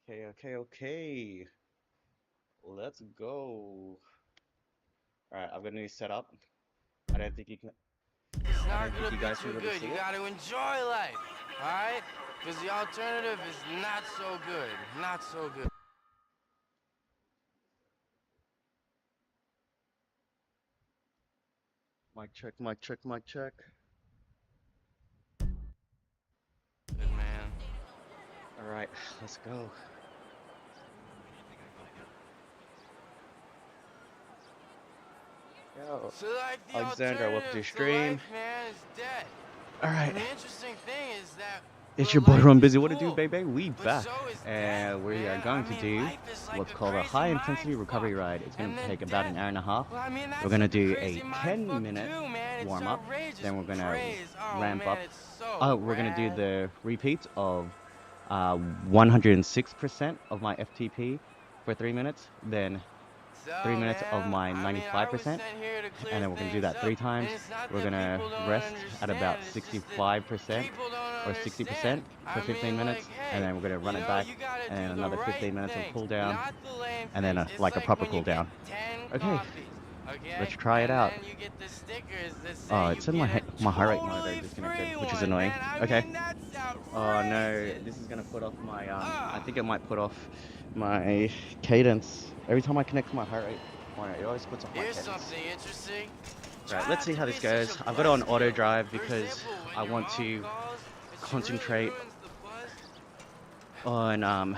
Okay. Let's go. All right, I've got a new setup. I don't think you can. It's I not don't think gonna you be guys too can really good. see You it. gotta enjoy life, alright? Because the alternative is not so good. Not so good. Mic check, mic check, mic check. Good man. All right, let's go. Yo, So, like, the Alexandra, welcome to alternative the to stream. life, man, is death. All right, And the interesting thing is that, it's well, your boy life Ron is Busy. What to do, cool, baby? We but back, so is death, and we are man. I going to mean, do life is like what's a called a crazy high mind intensity recovery fuck. ride. It's going And to then take about death. an hour and a half. Well, I mean, We're that's going to like a do a crazy mind fuck 10-minute too, man. It's warm up. outrageous Then we're going to praise. Oh, ramp man, up. it's so Oh, we're going to do rad. the repeats of 106% of my FTP for 3 minutes. Then So, 3 minutes of man, my I mean, I was 95%, sent here to and clear then we're gonna do things that up. three And times. it's not We're that gonna people don't rest at about understand. It's just that 65% people don't or understand. 60% for I 15 mean, like, minutes, and hey, then we're gonna you run it know, back, you gotta and then do the another right 15 minutes of things, cool down, not the lame and then things. It's like a like proper when cool you get down. 10 Okay, coffees, let's okay? try it And out. then you get the stickers that Oh, say it you said get a my heart rate monitor totally disconnected, free which is one, annoying. man. I Okay. mean, that's Oh no, outrageous. this is gonna put off my I Ah. think it might put off my cadence. Every time I connect to my heart rate monitor, it always puts off my Here's cadence. something interesting. Right, Try let's not see to how be this such goes. a I've got it on auto buzzkill. drive For because example, when I your want mom to calls and she really concentrate ruins the buzz. on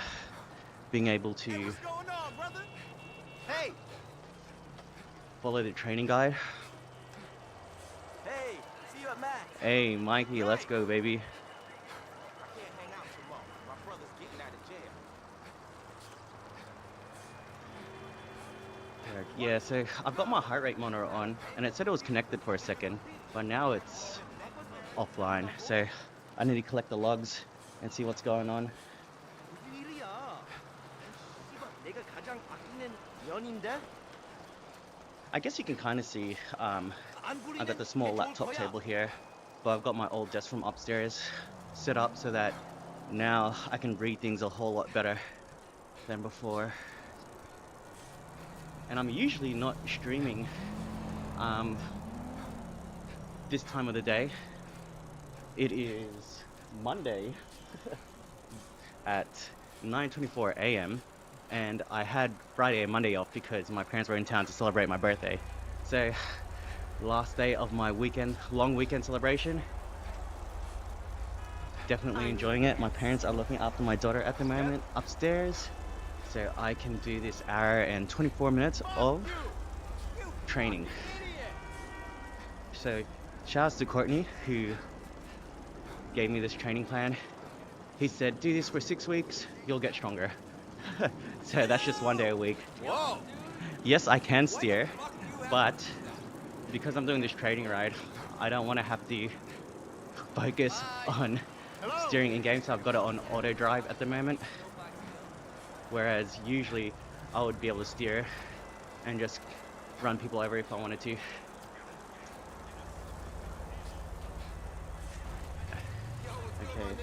being able Hey, to what's going on, brother? Hey, follow the training guide. hey, see you at Max. Hey, Mikey, let's Hey, go, baby. I can't hang out tomorrow. My brother's getting out of jail. Right, yeah, so I've got my heart rate monitor on, and it said it was connected for a second, but now it's offline. So I need to collect the logs and see what's going on. 무슨 일이야? 씨발, 내가 가장 아끼는 연인데? I guess you can kind of see 안 I've got 부리면 the small 내 좋을 laptop 거야. table here, but I've got my old desk from upstairs set up so that now I can read things a whole lot better than before. And I'm usually not streaming this time of the day. It is Monday at 9:24 a.m. and I had Friday and Monday off because my parents were in town to celebrate my birthday. So last day of my long weekend celebration. Definitely enjoying it. My parents are looking after my daughter at the moment upstairs, so I can do this hour and 24 minutes of training. So shouts to Courtney who gave me this training plan. He said, do this for 6 weeks, you'll get stronger. So that's just 1 day a week. Whoa! Yes, I can steer, but because I'm doing this training ride, I don't want to have to focus on steering in game, so I've got it on auto drive at the moment. Whereas usually I would be able to steer and just run people over if I wanted to. Okay.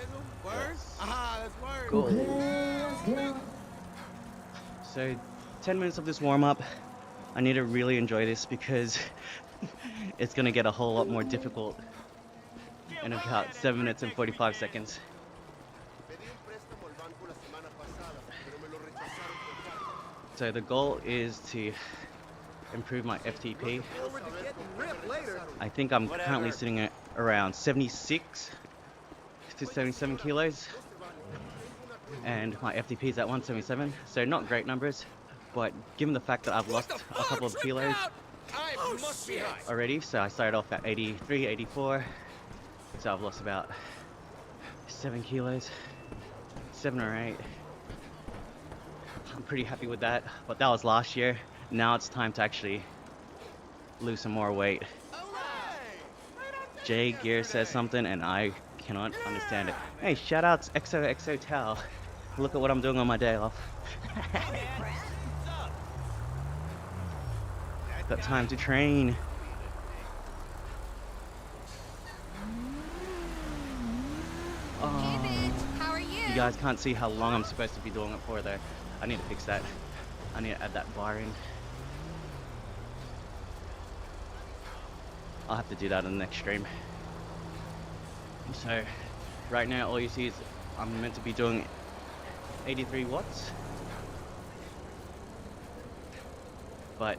That's word. Go. So 10 minutes of this warm up. I need to really enjoy this because it's gonna get a whole lot more difficult in about 7 minutes and 45 seconds. So the goal is to improve my FTP. I think I'm currently sitting at around 76 to 77 kilos, and my FTP is at 177, so not great numbers, but given the fact that I've lost a couple of kilos already, so I started off at 83, 84, so I've lost about 7 kilos, 7 or 8. I'm pretty happy with that, but that was last year. Now it's time to actually lose some more weight. Jay Gear says something and I cannot understand it. Hey, shout outs XOXO Tao. Look at what I'm doing on my day off. Got time to train. Hey, bitch, how are you? You guys can't see how long I'm supposed to be doing it for though. I need to fix that. I need to add that bar in. I'll have to do that in the next stream. So right now all you see is I'm meant to be doing 83 watts. But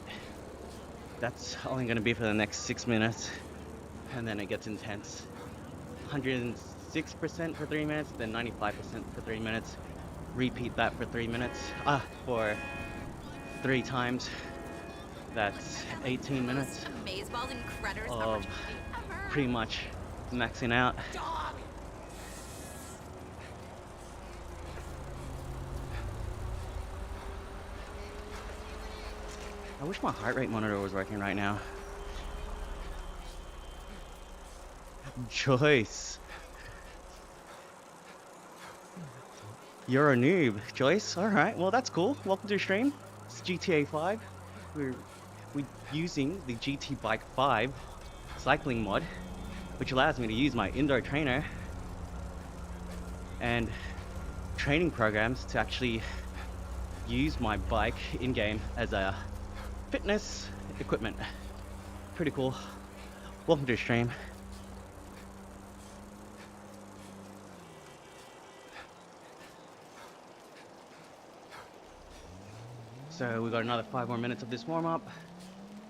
that's only going to be for the next 6 minutes. And then it gets intense. 106% for 3 minutes, then 95% for 3 minutes. Repeat that for 3 minutes. For 3 times. That's 18 minutes of pretty much maxing out. I wish my heart rate monitor was working right now. Joyce. You're a noob, Joyce. Alright, well that's cool. Welcome to the stream. It's GTA 5. We're using the GT Bike 5 cycling mod, which allows me to use my indoor trainer and training programs to actually use my bike in-game as a fitness equipment. Pretty cool. Welcome to the stream. So we got another 5 more minutes of this warm-up,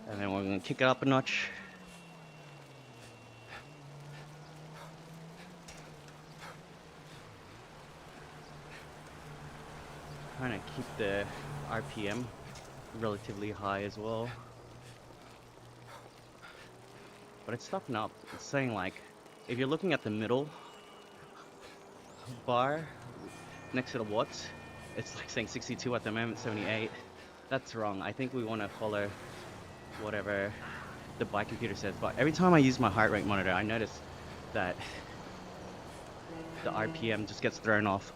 and then we're gonna kick it up a notch. Trying to keep the RPM relatively high as well. But it's stopping up. It's saying like, if you're looking at the middle bar next to the watts, it's like saying 62 at the moment, 78. That's wrong. I think we want to follow whatever the bike computer says. But every time I use my heart rate monitor, I notice that the RPM just gets thrown off,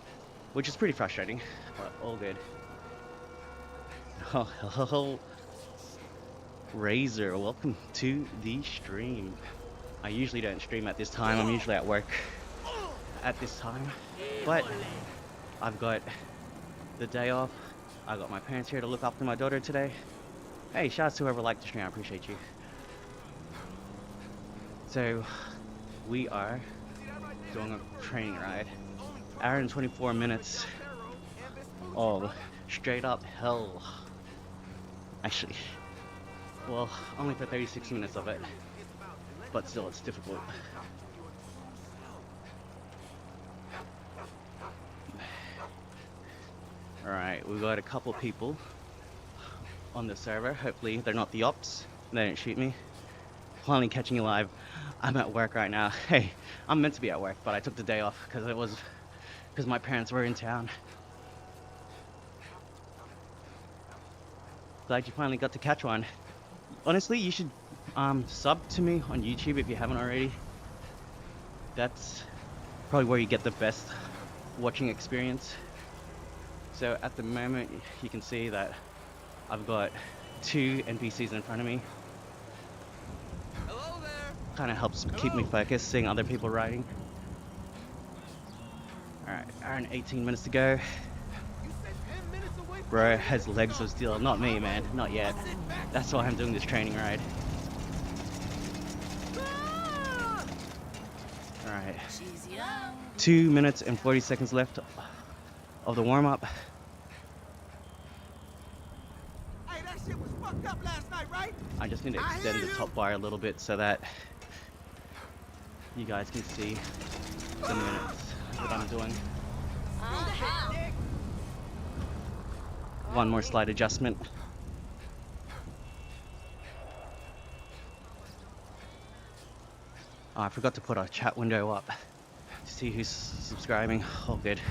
which is pretty frustrating, but all good. Oh, Razor, welcome to the stream. I usually don't stream at this time. I'm usually at work at this time, but I've got the day off. I got my parents here to look after my daughter today. Hey, shout out to whoever liked the stream. I appreciate you. So we are doing a training ride. Hour and 24 minutes of straight up hell. Actually, well, only for 36 minutes of it, but still it's difficult. Alright, we've got a couple people on the server. Hopefully they're not the ops. They didn't shoot me. Finally catching you live. I'm at work right now. Hey, I'm meant to be at work, but I took the day off because my parents were in town. Glad you finally got to catch one. Honestly, you should sub to me on YouTube if you haven't already. That's probably where you get the best watching experience. So at the moment, you can see that I've got 2 NPCs in front of me. Hello there. Kind of helps keep me focused, seeing other people riding. Alright, hour and 18 minutes to go. You said 10 minutes away from Bro has legs of steel. Not me, man. Not yet. That's why I'm doing this training ride. Alright. 2 minutes and 40 seconds left of the warm-up. Hey, that shit was fucked up last night, right? I just need to extend the top bar a little bit so that you guys can see the minutes that I'm doing. One more slight adjustment. Oh, I forgot to put our chat window up to see who's subscribing. Oh, good.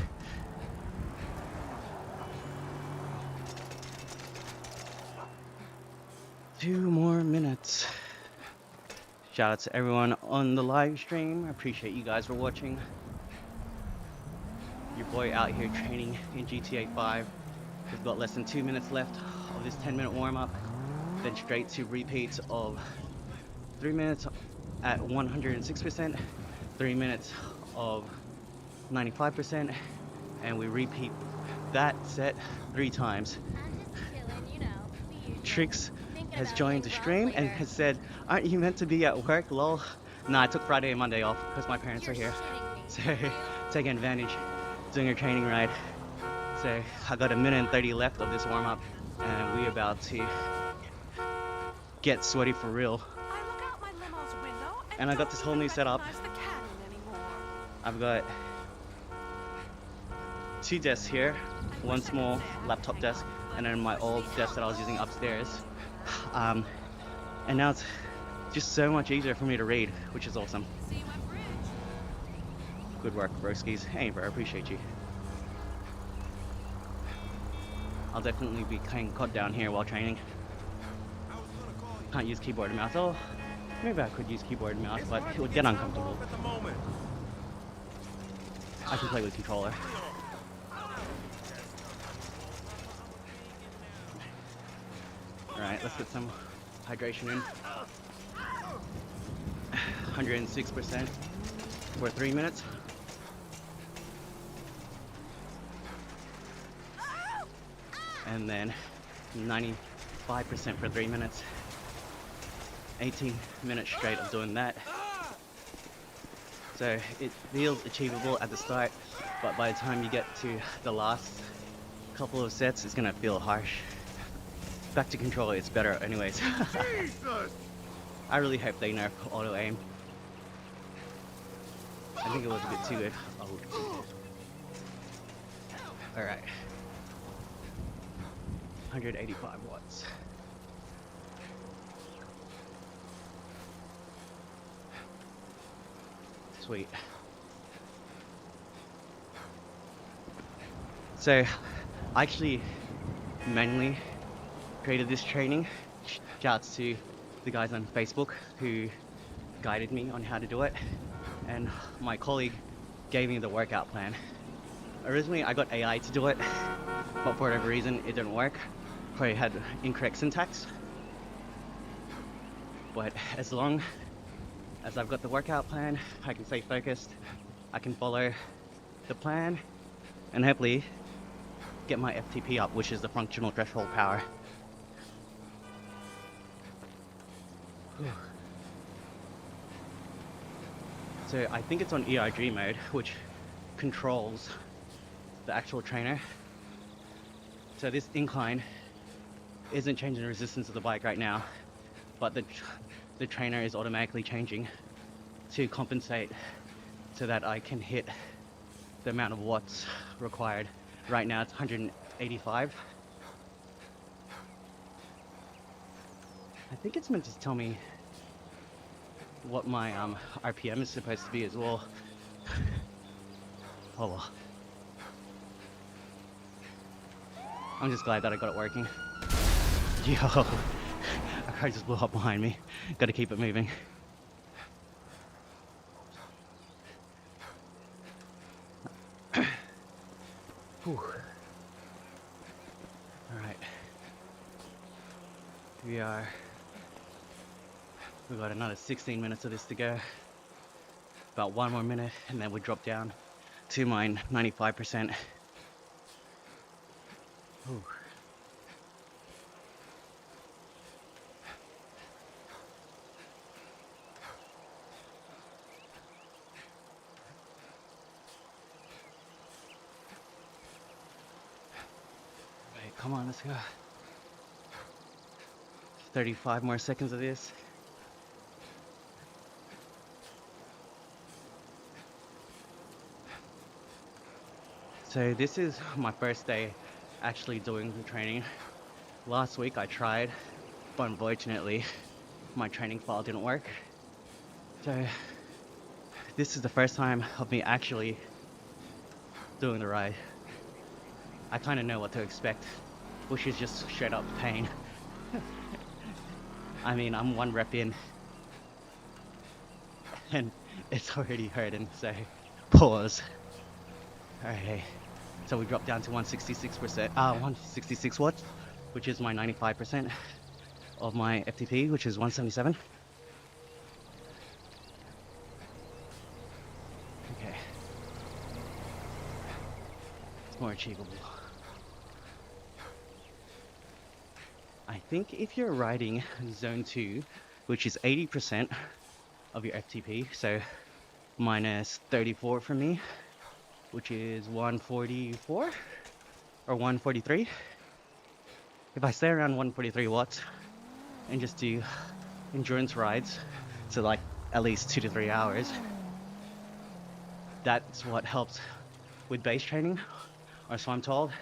Two more minutes. Shout out to everyone on the live stream. I appreciate you guys for watching. Your boy out here training in GTA 5. We've got less than 2 minutes left of this 10-minute warm-up. Then straight to repeats of 3 minutes at 106%, 3 minutes of 95%, and we repeat that set 3 times. I'm just chilling, you know, the usual. Trix Thinking has about joined the getting stream well and later. has said, "Aren't you meant to be at work, lol?" Nah, I took Friday and Monday off because my parents You're are here. shitting me. So, For real? taking advantage, doing a training ride. So, I got a minute and 30 left of this warm up, and we about to get sweaty for real. I look out my limo's window And I got don't this whole even new setup. recognize the canyon anymore. I've got 2 desks here, one small laptop desk, and then my old desk that I was using upstairs. And now it's just so much easier for me to read, which is awesome. See my bridge? Good work, broskies. Hey, bro, I appreciate you. I'll definitely be playing COD down here while training. Can't use keyboard and mouse. Oh, maybe I could use keyboard and mouse, but it would get uncomfortable. At the moment. I can play with controller. Alright, let's get some hydration in. 106% for 3 minutes. And then 95% for 3 minutes. 18 minutes straight of doing that. So it feels achievable at the start, but by the time you get to the last couple of sets, it's gonna feel harsh. Back to controller, it's better anyways. Jesus! I really hope they nerf auto aim. I think it was a bit too good. Oh. Alright. 185 watts. Sweet. So, I actually manually created this training. Shouts to the guys on Facebook who guided me on how to do it, and my colleague gave me the workout plan. Originally I got AI to do it, but for whatever reason it didn't work. Probably had incorrect syntax. But as long as I've got the workout plan, I can stay focused, I can follow the plan, and hopefully get my FTP up, which is the functional threshold power. So I think it's on ERG mode, which controls the actual trainer. So this incline isn't changing the resistance of the bike right now, but the trainer is automatically changing to compensate so that I can hit the amount of watts required. Right now it's 185. I think it's meant to tell me what my RPM is supposed to be as well. Oh well. I'm just glad that I got it working. Yo, a car just blew up behind me. Gotta keep it moving. Whew. Alright. We've got another 16 minutes of this to go. About 1 more minute and then we drop down to my 95%. Whew. Wait, come on, let's go. 35 more seconds of this. So this is my first day actually doing the training. Last week I tried, but unfortunately my training file didn't work. So this is the first time of me actually doing the ride. I kind of know what to expect, which is just straight up pain. I mean, I'm 1 rep in and it's already hurting, so pause. Alright, so we dropped down to 166 watts, which is my 95% of my FTP, which is 177. Okay. more achievable. I think if you're riding zone 2, which is 80% of your FTP, so minus 34 for me, which is 144 or 143. If I stay around 143 watts and just do endurance rides, so like at least 2 to 3 hours, that's what helps with base training, or so I'm told.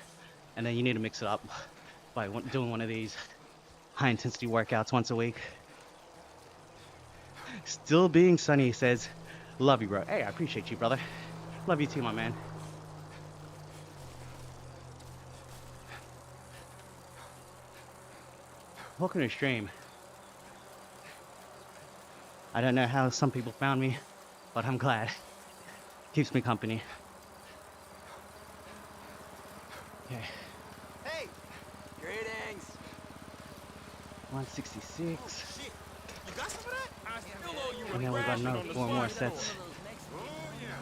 And then you need to mix it up by doing one of these high intensity workouts once a week. Still being sunny says, love you, bro. Hey, I appreciate you, brother. Love you too, my man. Welcome to stream. I don't know how some people found me, but I'm glad. Keeps me company. Okay. Hey! Greetings! 166. Shit! You got some of that? I still owe you And then we got another 4 more sets. Oh, yeah.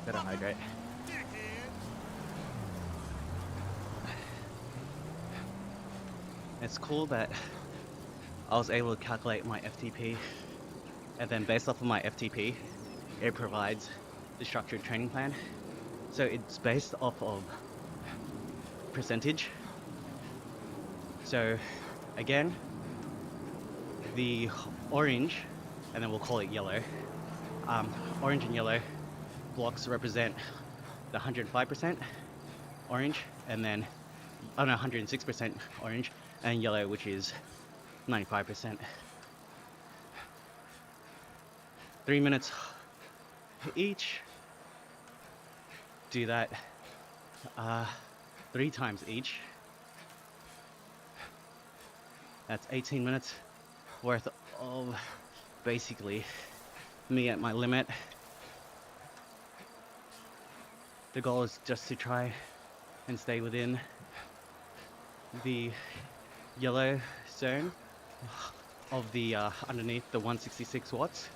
Gotta hydrate. Dickhead. It's cool that I was able to calculate my FTP, and then based off of my FTP, it provides the structured training plan. So it's based off of percentage. So again, the orange, and then we'll call it yellow, orange and yellow blocks represent the 105% orange, and then 106% orange, and yellow, which is 95%. 3 minutes each. Do that 3 times each. That's 18 minutes worth of basically me at my limit. The goal is just to try and stay within the yellow zone of the underneath the 166 watts.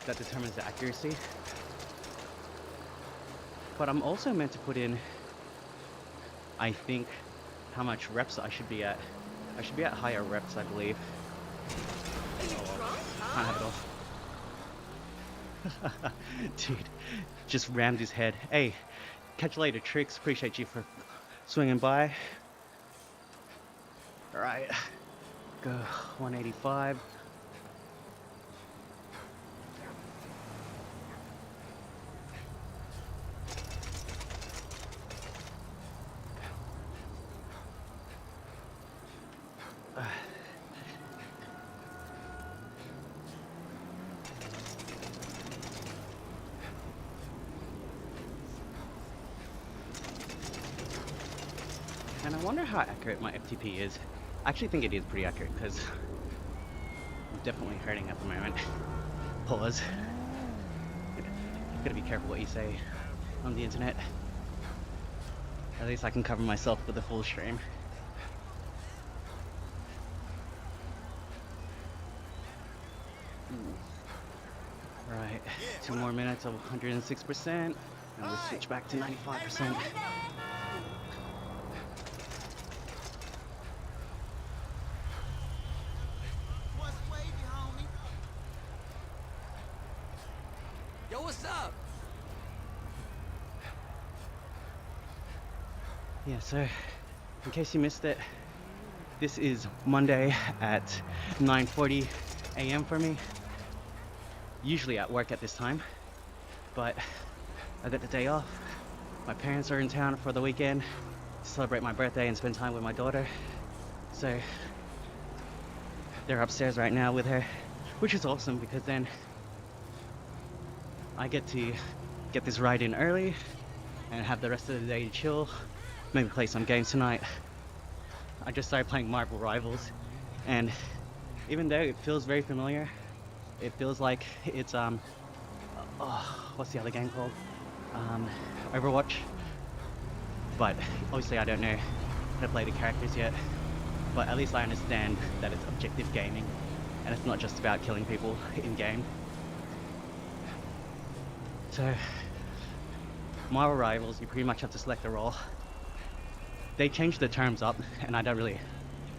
That determines the accuracy. But I'm also meant to put in, I think, how much reps I should be at. I should be at higher reps, I believe. Can't have it all. Dude, just rammed his head. Hey, catch you later, Tricks. Appreciate you for swinging by. Alright, go 185. And I wonder how accurate my FTP is. I actually think it is pretty accurate because I'm definitely hurting at the moment. Pause. Gotta be careful what you say on the internet. At least I can cover myself with a full stream. Right, 2 more minutes of 106%, and we'll switch back to 95%. What's wavy, homie? Yo, what's up? Yeah, so in case you missed it, this is Monday at 9:40 a.m. for me. Usually at work at this time, but I got the day off. My parents are in town for the weekend to celebrate my birthday and spend time with my daughter. So they're upstairs right now with her, which is awesome because then I get to get this ride in early and have the rest of the day to chill. Maybe play some games tonight. I just started playing Marvel Rivals, and even though it feels very familiar, it feels like it's what's the other game called? Overwatch. But obviously I don't know how to play the characters yet. But at least I understand that it's objective gaming and it's not just about killing people in game. So Marvel Rivals, you pretty much have to select a role. They changed the terms up, and I don't really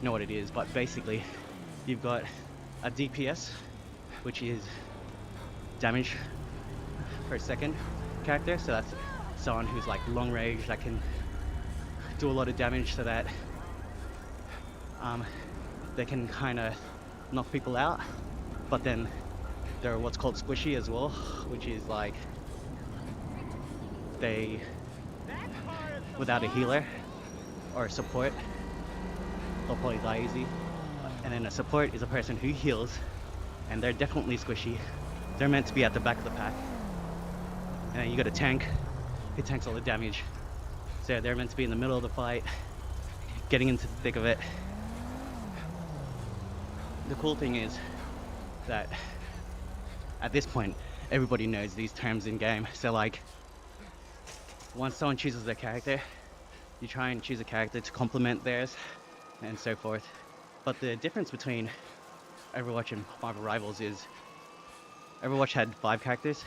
know what it is, but basically, you've got a DPS, which is damage per second character, so that's someone who's like long range that can do a lot of damage so that they can kind of knock people out. But then there are what's called squishy as well, which is like they, without a healer or a support, they'll probably die easy. And then a support is a person who heals, and they're definitely squishy. They're meant to be at the back of the pack. And then you got a tank who tanks all the damage. So they're meant to be in the middle of the fight, getting into the thick of it. The cool thing is that at this point, everybody knows these terms in game. So like, once someone chooses their character, you try and choose a character to complement theirs, and so forth. But the difference between Overwatch and Marvel Rivals is Overwatch had 5 characters,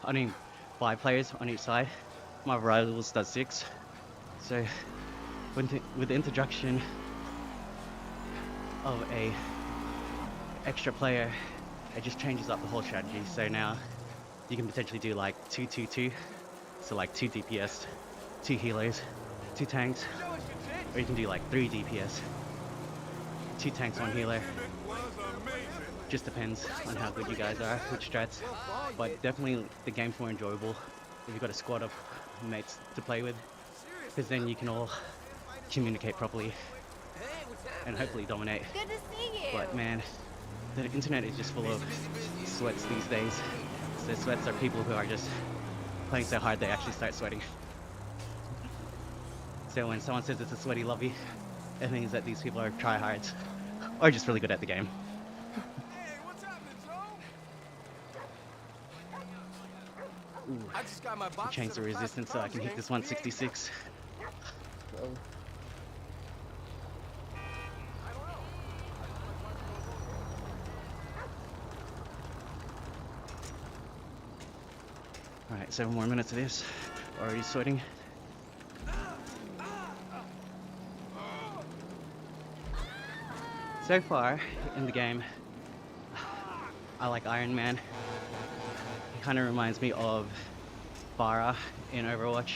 I mean 5 players on each side. Marvel Rivals does 6. So with the introduction of a extra player, it just changes up the whole strategy. So now you can potentially do like 2-2-2, so like 2 DPS, 2 healers, 2 tanks, or you can do like 3 DPS, 2 tanks, 1 healer. Just depends on how good you guys are, which strats. But definitely the game's more enjoyable if you've got a squad of mates to play with, because then you can all communicate properly and hopefully dominate. Good to see you. But man, the internet is just full of sweats these days. So sweats are people who are just playing so hard they actually start sweating. So when someone says it's a sweaty lobby, it means that these people are tryhards or just really good at the game. Ooh, I just got my box change of the resistance so I can hit this 166. Alright, 7 more minutes of this. Already sweating. So far in the game, I like Iron Man. He kind of reminds me of Farah in Overwatch.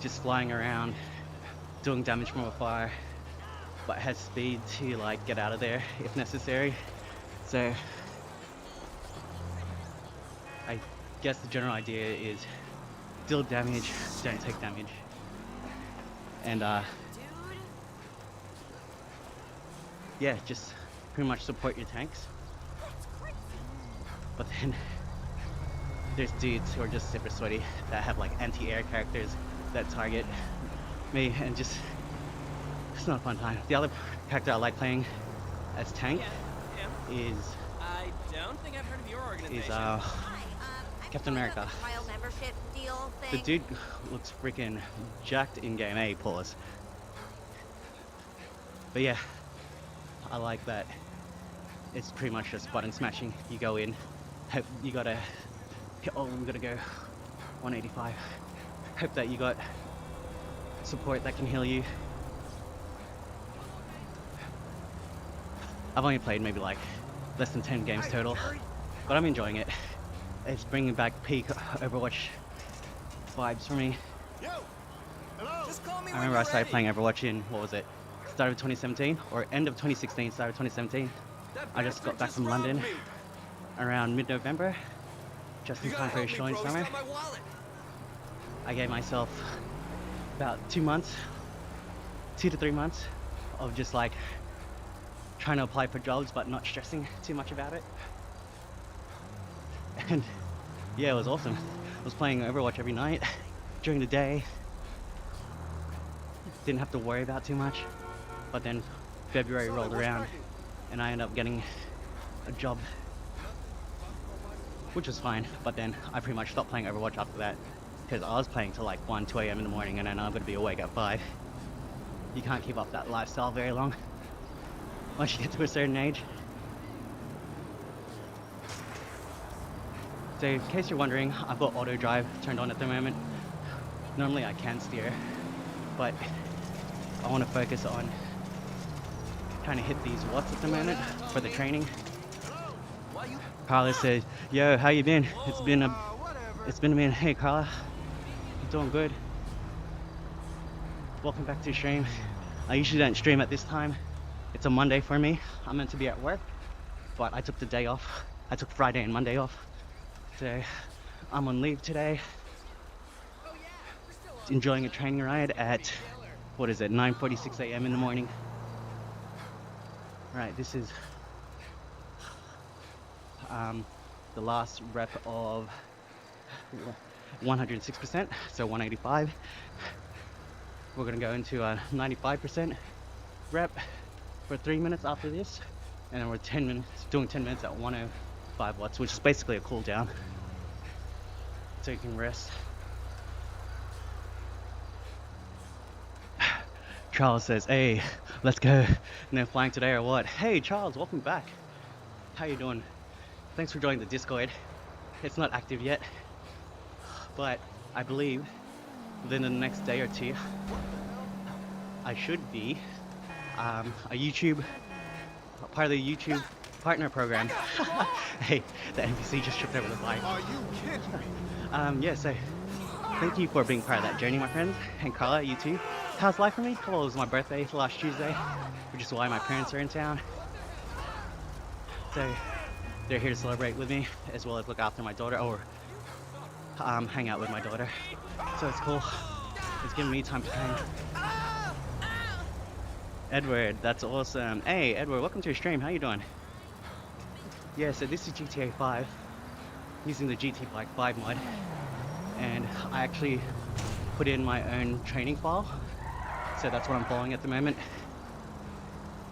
Just flying around, doing damage from afar, but has speed to like get out of there if necessary. So I guess the general idea is deal damage, don't take damage. And yeah, just pretty much support your tanks. But then there's dudes who are just super sweaty that have like anti-air characters that target me, and just it's not a fun time. The other character I like playing as tank is I don't think I've heard of your organization. Captain America. Trial membership deal The thing. dude looks freaking jacked in game. A pause. But yeah, I like that. It's pretty much just button smashing. You go in, hope you gotta. Oh, we gotta go 185. Hope that you got support that can heal you. I've only played maybe like less than 10 games total, but I'm enjoying it. It's bringing back peak Overwatch vibes for me. Just call me I remember I started playing Overwatch in, what was it? Start of 2017 or end of 2016, start of 2017. I just got back from London around mid-November, just in time for a show in summer. I gave myself about 2 months, 2 to 3 months of just like trying to apply for jobs but not stressing too much about it. And yeah, it was awesome. I was playing Overwatch every night during the day. Didn't have to worry about too much. But then February rolled around and I ended up getting a job, which was fine. But then I pretty much stopped playing Overwatch after that, because I was playing till like 1, 2 a.m. in the morning, and then I'm going to be awake at 5. You can't keep up that lifestyle very long once you get to a certain age. So in case you're wondering, I've got auto drive turned on at the moment. Normally I can steer, but I want to focus on trying to hit these watts at the moment for the training. Carla says, "Yo, how you been? It's been a minute." Hey Carla, you doing good? Welcome back to the stream. I usually don't stream at this time. It's a Monday for me. I'm meant to be at work, but I took the day off. I took Friday and Monday off. So I'm on leave today. Enjoying a training ride at, what is it, 9:46 a.m. in the morning. Right, this is the last rep of 106%, so 185. We're gonna go into a 95% rep for 3 minutes after this, and then we're 10 minutes, doing 10 minutes at 105 watts, which is basically a cool down, so you can rest. Charles says, "Hey, let's go." No flying today or what? Hey Charles, welcome back. How you doing? Thanks for joining the Discord. It's not active yet, but I believe within the next day or two, I should be a part of the YouTube partner program. Hey, the NPC just tripped over the bike. Are you kidding me? Yeah, so thank you for being part of that journey, my friends. And Carla, you too. How's life for me? Well, it was my birthday last Tuesday, which is why my parents are in town. So they're here to celebrate with me, as well as look after my daughter, or hang out with my daughter. So it's cool. It's giving me time to train. Edward, that's awesome. Hey, Edward, welcome to your stream. How you doing? Yeah, so this is GTA 5, using the GT Bike 5 mod, and I actually put in my own training file, so that's what I'm following at the moment.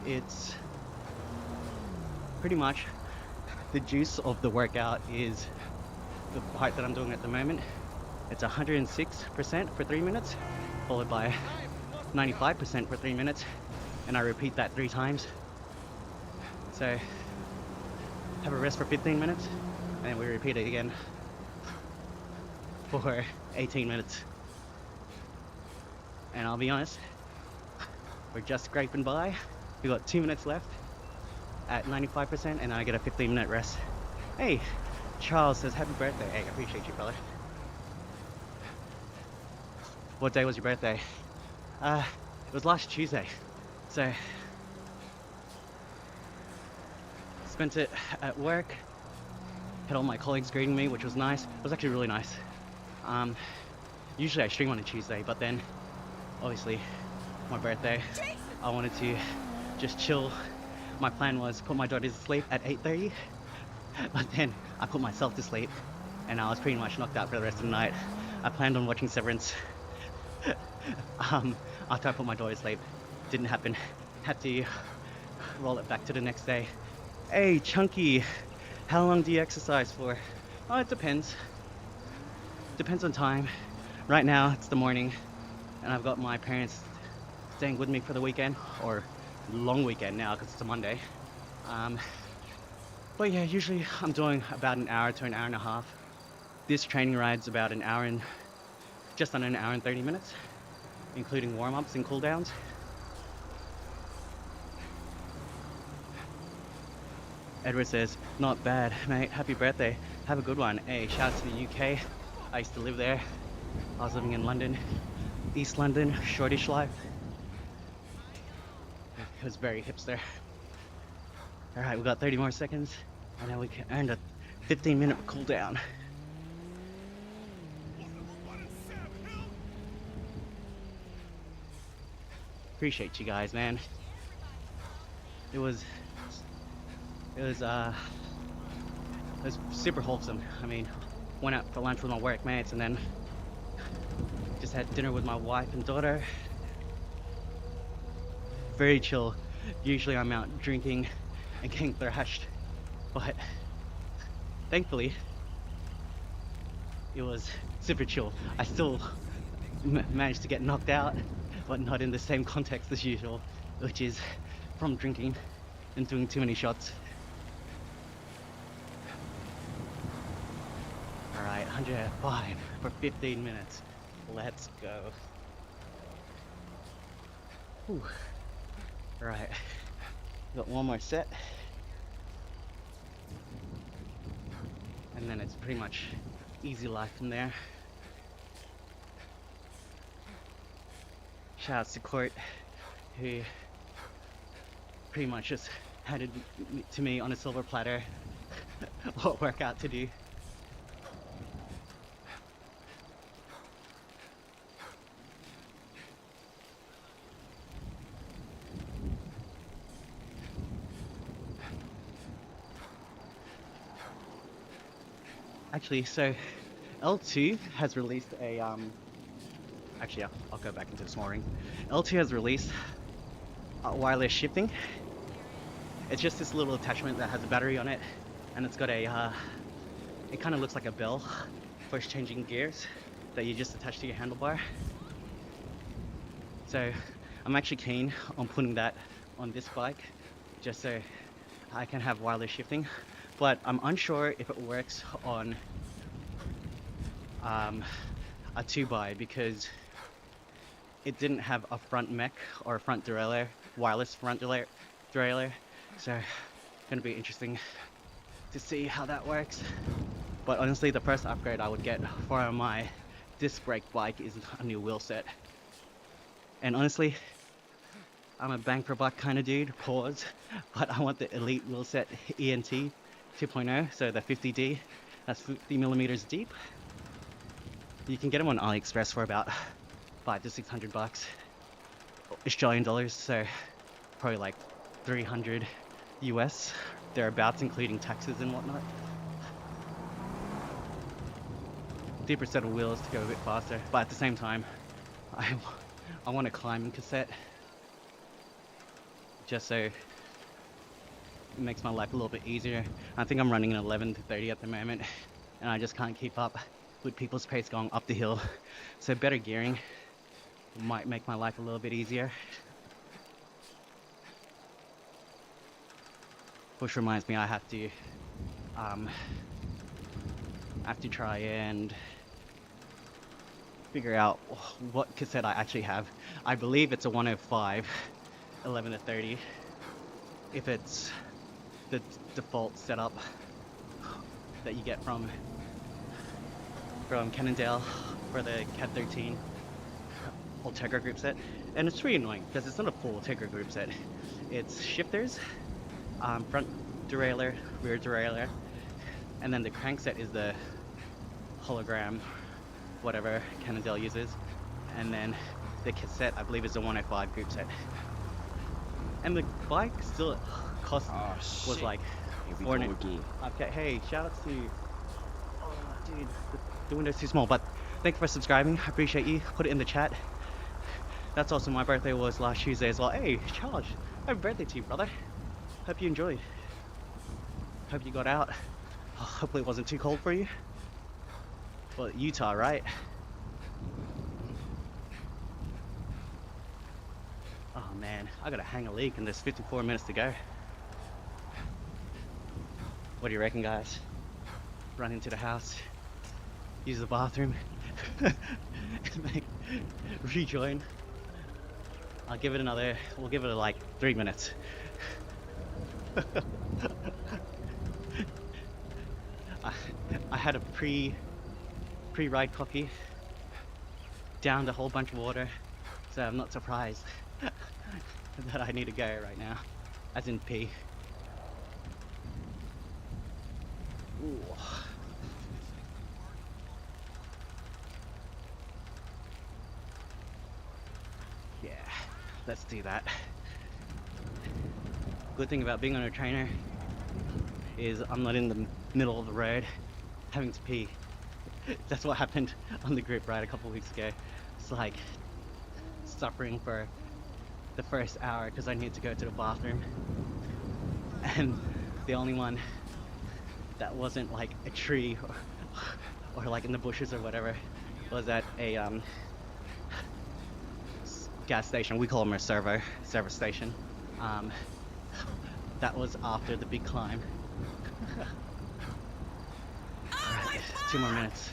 It's pretty much the juice of the workout is the part that I'm doing at the moment. It's 106% for 3 minutes, followed by 95% for 3 minutes, and I repeat that 3 times. So have a rest for 15 minutes, and we repeat it again for 18 minutes. And I'll be honest, we're just scraping by. We got 2 minutes left at 95%, and I get a 15-minute rest. Hey, Charles says happy birthday. Hey, I appreciate you, brother. What day was your birthday? It was last Tuesday. So spent it at work. Had all my colleagues greeting me, which was nice. It was actually really nice. Usually I stream on a Tuesday, but then obviously my birthday, I wanted to just chill. My plan was put my daughter to sleep at 8:30, but then I put myself to sleep, and I was pretty much knocked out for the rest of the night. I planned on watching Severance after I put my daughter to sleep. Didn't happen. Had to roll it back to the next day. Hey, Chunky, how long do you exercise for? Oh, it depends. Depends on time. Right now, it's the morning, and I've got my parents staying with me for the weekend, or long weekend now because it's a Monday. But yeah, usually I'm doing about an hour to an hour and a half. This training ride's about an hour and just under an hour and 30 minutes, including warm-ups and cool-downs. Edward says, not bad, mate. Happy birthday. Have a good one. Hey, shout out to the UK. I used to live there. I was living in London, East London, shortish life. It was very hipster. Alright, we got 30 more seconds, and then we can earn a 15-minute cool down. Appreciate you guys, man. It was super wholesome. I mean, went out for lunch with my workmates, and then just had dinner with my wife and daughter. Very chill. Usually I'm out drinking and getting thrashed, but thankfully it was super chill. I still managed to get knocked out, but not in the same context as usual, which is from drinking and doing too many shots. 105 for 15 minutes. Let's go. Whew. Right, got one more set. And then it's pretty much easy life from there. Shout out to Court, who pretty much just handed to me on a silver platter what workout to do. Actually, so L2 has released a actually I'll go back into the small ring. L2 has released wireless shifting. It's just this little attachment that has a battery on it, and it's got a it kind of looks like a bell for changing gears that you just attach to your handlebar. So I'm actually keen on putting that on this bike just so I can have wireless shifting, but I'm unsure if it works on a 2x because it didn't have a front mech or a front derailleur, wireless front derailleur. So gonna be interesting to see how that works. But honestly, the first upgrade I would get for my disc brake bike is a new wheel set. And honestly, I'm a bang for buck kind of dude, pause, but I want the Elite wheel set ENT 2.0, so the 50D, that's 50 millimeters deep. You can get them on AliExpress for about $500 to $600 Australian dollars, so probably like 300 US thereabouts, including taxes and whatnot. Deeper set of wheels to go a bit faster, but at the same time, I want a climbing cassette just so it makes my life a little bit easier. I think I'm running an 11 to 30 at the moment, and I just can't keep up with people's pace going up the hill. So better gearing might make my life a little bit easier. Which reminds me, I have to try and figure out what cassette I actually have. I believe it's a 105 11 to 30 if it's the default setup that you get from Cannondale for the CAD 13 Ultegra group set. And it's pretty annoying because it's not a full Ultegra group set. It's shifters, front derailleur, rear derailleur, and then the crank set is the hologram, whatever Cannondale uses, and then the cassette I believe is the 105 group set. And the bike still cost was like $400. Okay, hey, shout outs to dude, the window's too small, but thank you for subscribing. I appreciate you. Put it in the chat. That's also my birthday was last Tuesday as well. Hey, Charles, happy birthday to you, brother. Hope you enjoyed. Hope you got out. Hopefully it wasn't too cold for you. Well, Utah, right? Oh man, I gotta hang a leak and there's 54 minutes to go. What do you reckon, guys? Run into the house, use the bathroom, and then rejoin. I'll give it we'll give it like 3 minutes. I had a pre-ride coffee, downed a whole bunch of water, so I'm not surprised that I need to go right now, as in pee. Ooh. Yeah, let's do that. Good thing about being on a trainer is I'm not in the middle of the road having to pee. That's what happened on the group ride a couple weeks ago. It's like suffering for the first hour because I needed to go to the bathroom, and the only one that wasn't like a tree or like in the bushes or whatever was at a gas station. We call them a service station. That was after the big climb. Alright, 2 more minutes.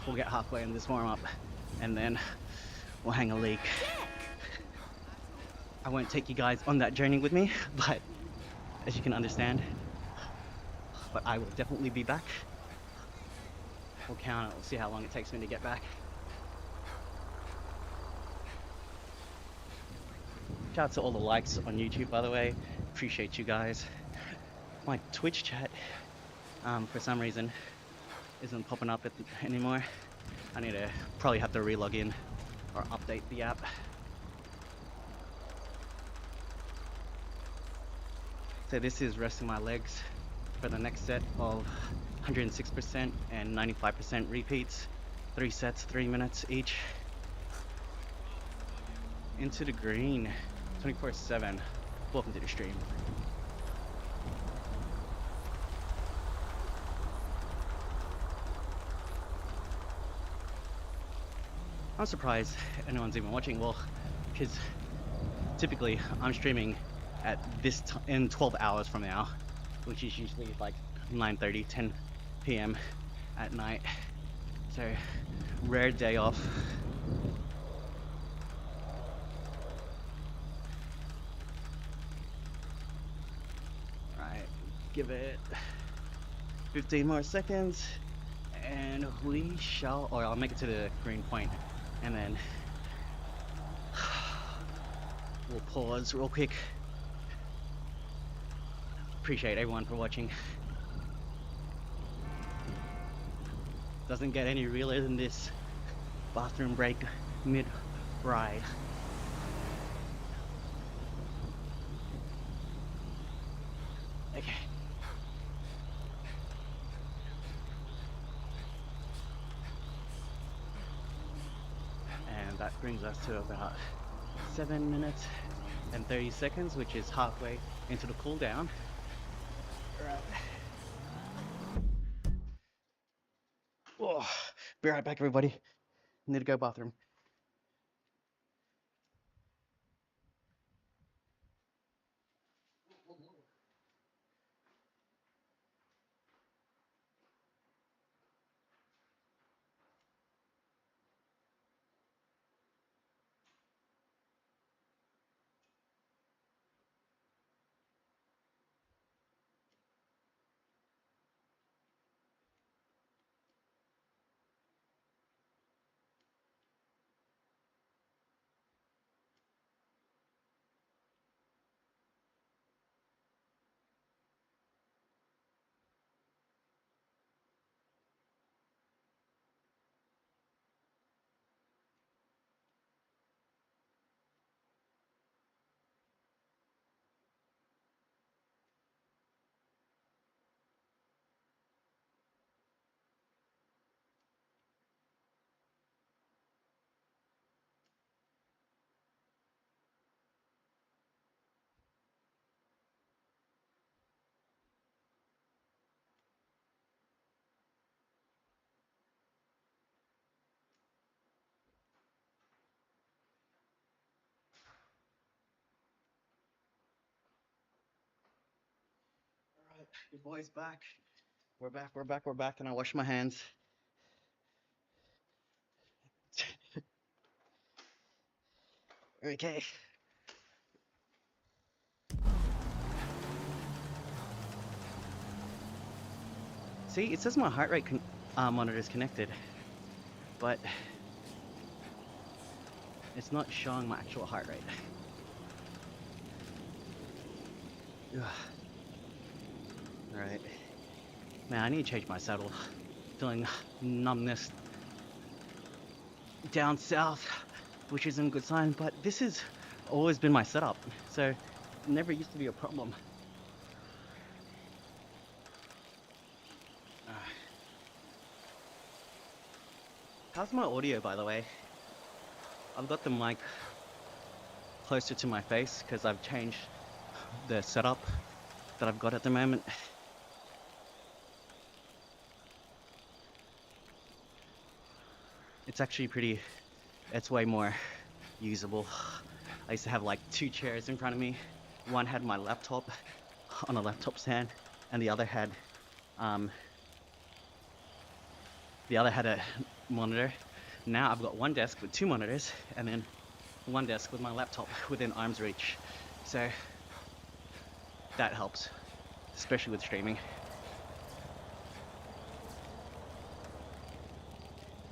we'll get halfway in this warm up, and then we'll hang a leak. I won't take you guys on that journey with me, but as you can understand, but I will definitely be back. We'll count it, we'll see how long it takes me to get back. Shout out to all the likes on YouTube, by the way. Appreciate you guys. My Twitch chat, for some reason, isn't popping up anymore. I need to probably have to re-log in or update the app. So this is resting my legs for the next set of 106% and 95% repeats. 3 sets, 3 minutes each. Into the green, 24/7. Welcome to the stream. I'm surprised anyone's even watching. Well, because typically I'm streaming at this in 12 hours from now, which is usually like 9:30, 10 p.m. at night. So rare day off. Right, give it 15 more seconds, and we shall, or I'll make it to the green point, and then we'll pause real quick. Appreciate everyone for watching. Doesn't get any realer than this. Bathroom break mid-ride. Okay. And that brings us to about 7 minutes and 30 seconds, which is halfway into the cool down. Right. Oh, be right back, everybody. Need to go bathroom. Alright, your boy's back. We're back, and I wash my hands. Okay. See, it says my heart rate monitor is connected, but it's not showing my actual heart rate. Alright. Man, I need to change my saddle. Feeling numbness down south, which isn't a good sign, but this has always been my setup, so it never used to be a problem. How's my audio, by the way? I've got the mic closer to my face because I've changed the setup that I've got at the moment. It's actually it's way more usable. I used to have like 2 chairs in front of me. One had my laptop on a laptop stand, and the other had a monitor. Now I've got one desk with 2 monitors, and then one desk with my laptop within arm's reach. So that helps, especially with streaming.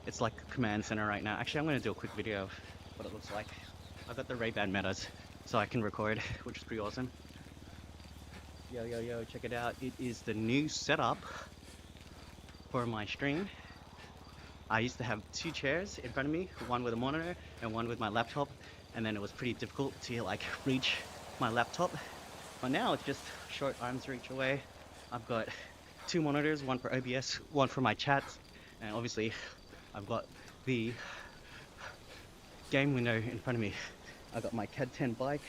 It's like a command center right now. Actually, I'm going to do a quick video of what it looks like. I've got the Ray-Ban Metas, so I can record, which is pretty awesome. Yo, check it out. It is the new setup for my stream. I used to have 2 chairs in front of me, one with a monitor and one with my laptop, and then it was pretty difficult to like reach my laptop. But now it's just short arm's reach away. I've got 2 monitors, one for OBS, one for my chats, and obviously I've got the game window in front of me. I've got my CAD 10 bike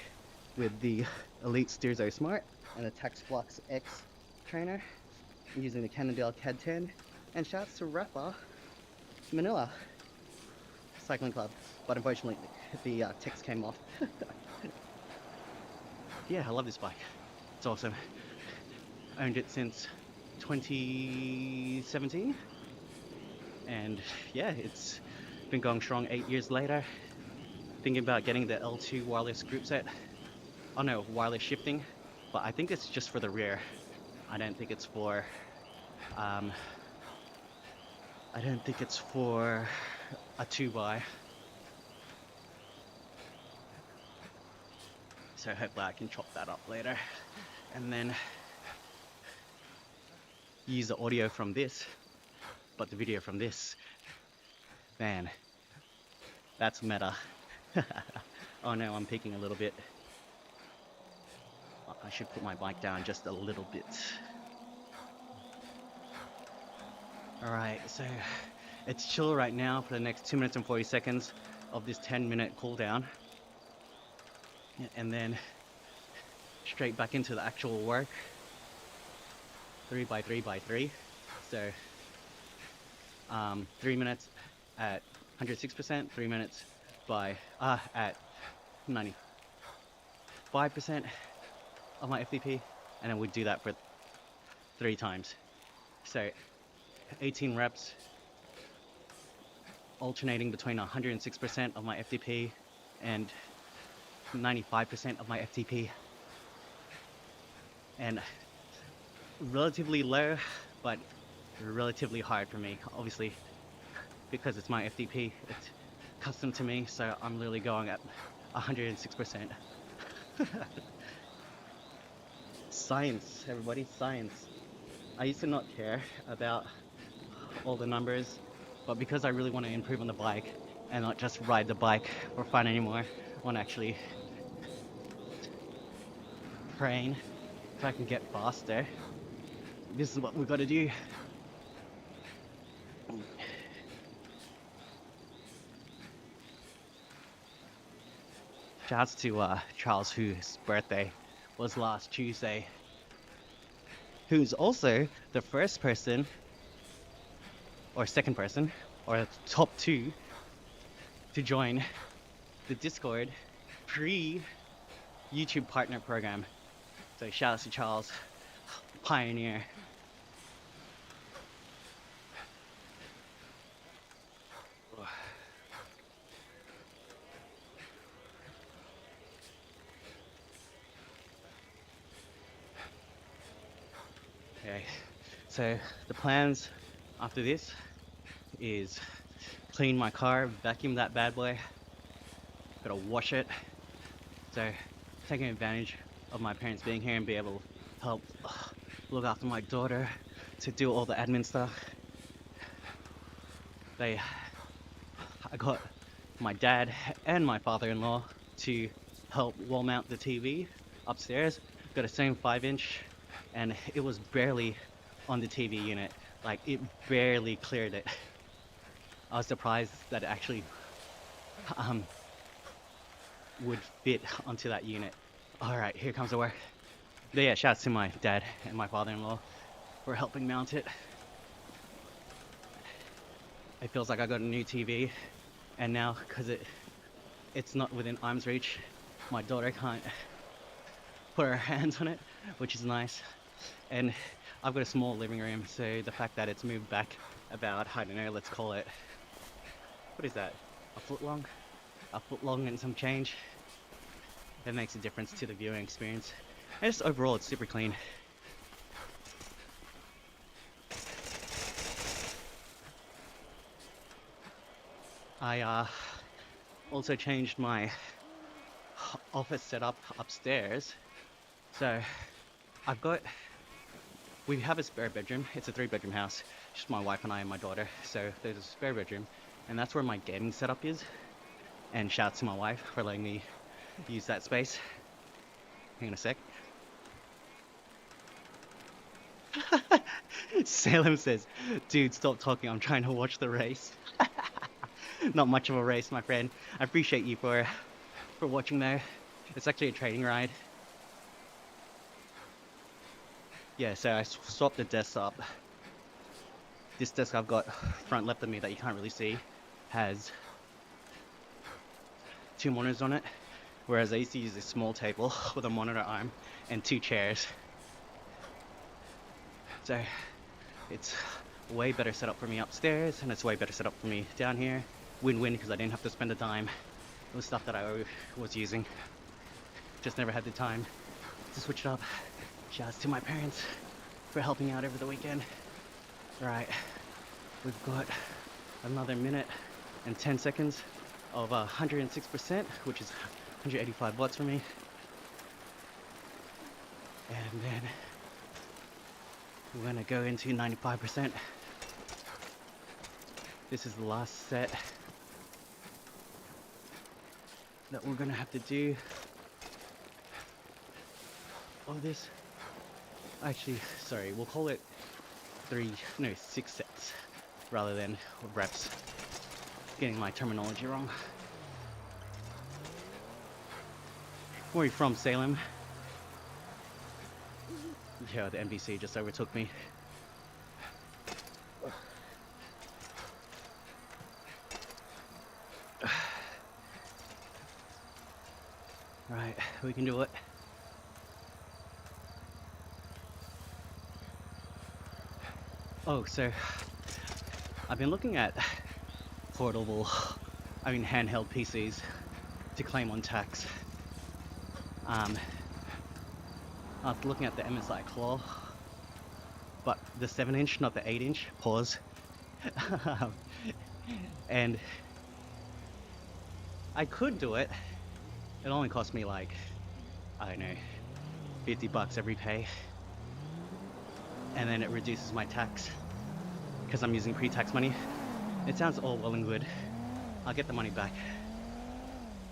with the Elite Steerzo Smart and the Taxflux X trainer. I'm using the Cannondale CAD 10, and shouts to Rapper Manila Cycling Club, but unfortunately the text came off. Yeah, I love this bike. It's awesome. Owned it since 2017, and yeah, it's been going strong 8 years later. Thinking about getting the L2 wireless group set. Oh no, wireless shifting, but I think it's just for the rear. I don't think it's for a 2x. So hopefully I can chop that up later and then use the audio from this, but the video from this. Man, that's meta. Oh no, I'm peeking a little bit. I should put my bike down just a little bit. Alright, so it's chill right now for the next 2 minutes and 40 seconds of this 10-minute cooldown. And then straight back into the actual work. 3x3x3. So 3 minutes at 106%, 3 minutes at 95% of my FTP, and then we do that for 3 times. So 18 reps, alternating between 106% of my FTP and 95% of my FTP, and relatively low, but relatively hard for me. Obviously, because it's my FTP, it's custom to me, so I'm literally going at 106%. Science, everybody, science. I used to not care about all the numbers, but because I really want to improve on the bike and not just ride the bike for fun anymore, I want to actually train so I can get faster. This is what we've got to do. Shouts to Charles, whose birthday was last Tuesday, who's also the first person, or second person, or top 2 to join the Discord free YouTube partner program. So shouts to Charles, pioneer. Okay, so the plans after this is clean my car, vacuum that bad boy, gotta wash it. So taking advantage of my parents being here and be able to help look after my daughter, to do all the admin stuff. I got my dad and my father-in-law to help wall mount the TV upstairs. Got a same 5-inch, and it was barely on the TV unit. Like, it barely cleared it. I was surprised that it actually would fit onto that unit. Alright, here comes the work. But yeah, shouts to my dad and my father-in-law for helping mount it. It feels like I got a new TV, and now because it's not within arm's reach, my daughter can't put her hands on it, which is nice. And I've got a small living room, so the fact that it's moved back about, I don't know, let's call it what is that? A foot long? A foot long and some change. That makes a difference to the viewing experience. And just overall, it's super clean. I also changed my office setup upstairs. So we have a spare bedroom. It's a 3-bedroom house. Just my wife and I and my daughter. So there's a spare bedroom, and that's where my gaming setup is. And shout out to my wife for letting me use that space. Hang on a sec. Salem says, dude, stop talking. I'm trying to watch the race. Not much of a race, my friend. I appreciate you for watching though. It's actually a training ride. Yeah, so I swapped the desktop. This desk I've got front left of me that you can't really see has 2 monitors on it, whereas I used to use this small table with a monitor arm and 2 chairs. So it's way better setup for me upstairs, and it's way better setup for me down here. Win-win, because I didn't have to spend a dime. It was stuff that I was using. Just never had the time to switch it up. Shouts to my parents for helping out over the weekend. Right, we've got another minute and 10 seconds of 106%, which is 185 watts for me. And then we're gonna go into 95%. This is the last set that we're gonna have to do of this. Actually, sorry, we'll call it 6 sets rather than reps. Getting my terminology wrong. Where are you from, Salem? Yeah, the NBC just overtook me. Right, we can do it. Oh, so I've been looking at handheld PCs to claim on tax. I was looking at the MSI Claw, but the 7-inch, not the 8-inch. Pause. And I could do it. It only cost me like, I don't know, $50 every pay. And then it reduces my tax because I'm using pre-tax money. It sounds all well and good. I'll get the money back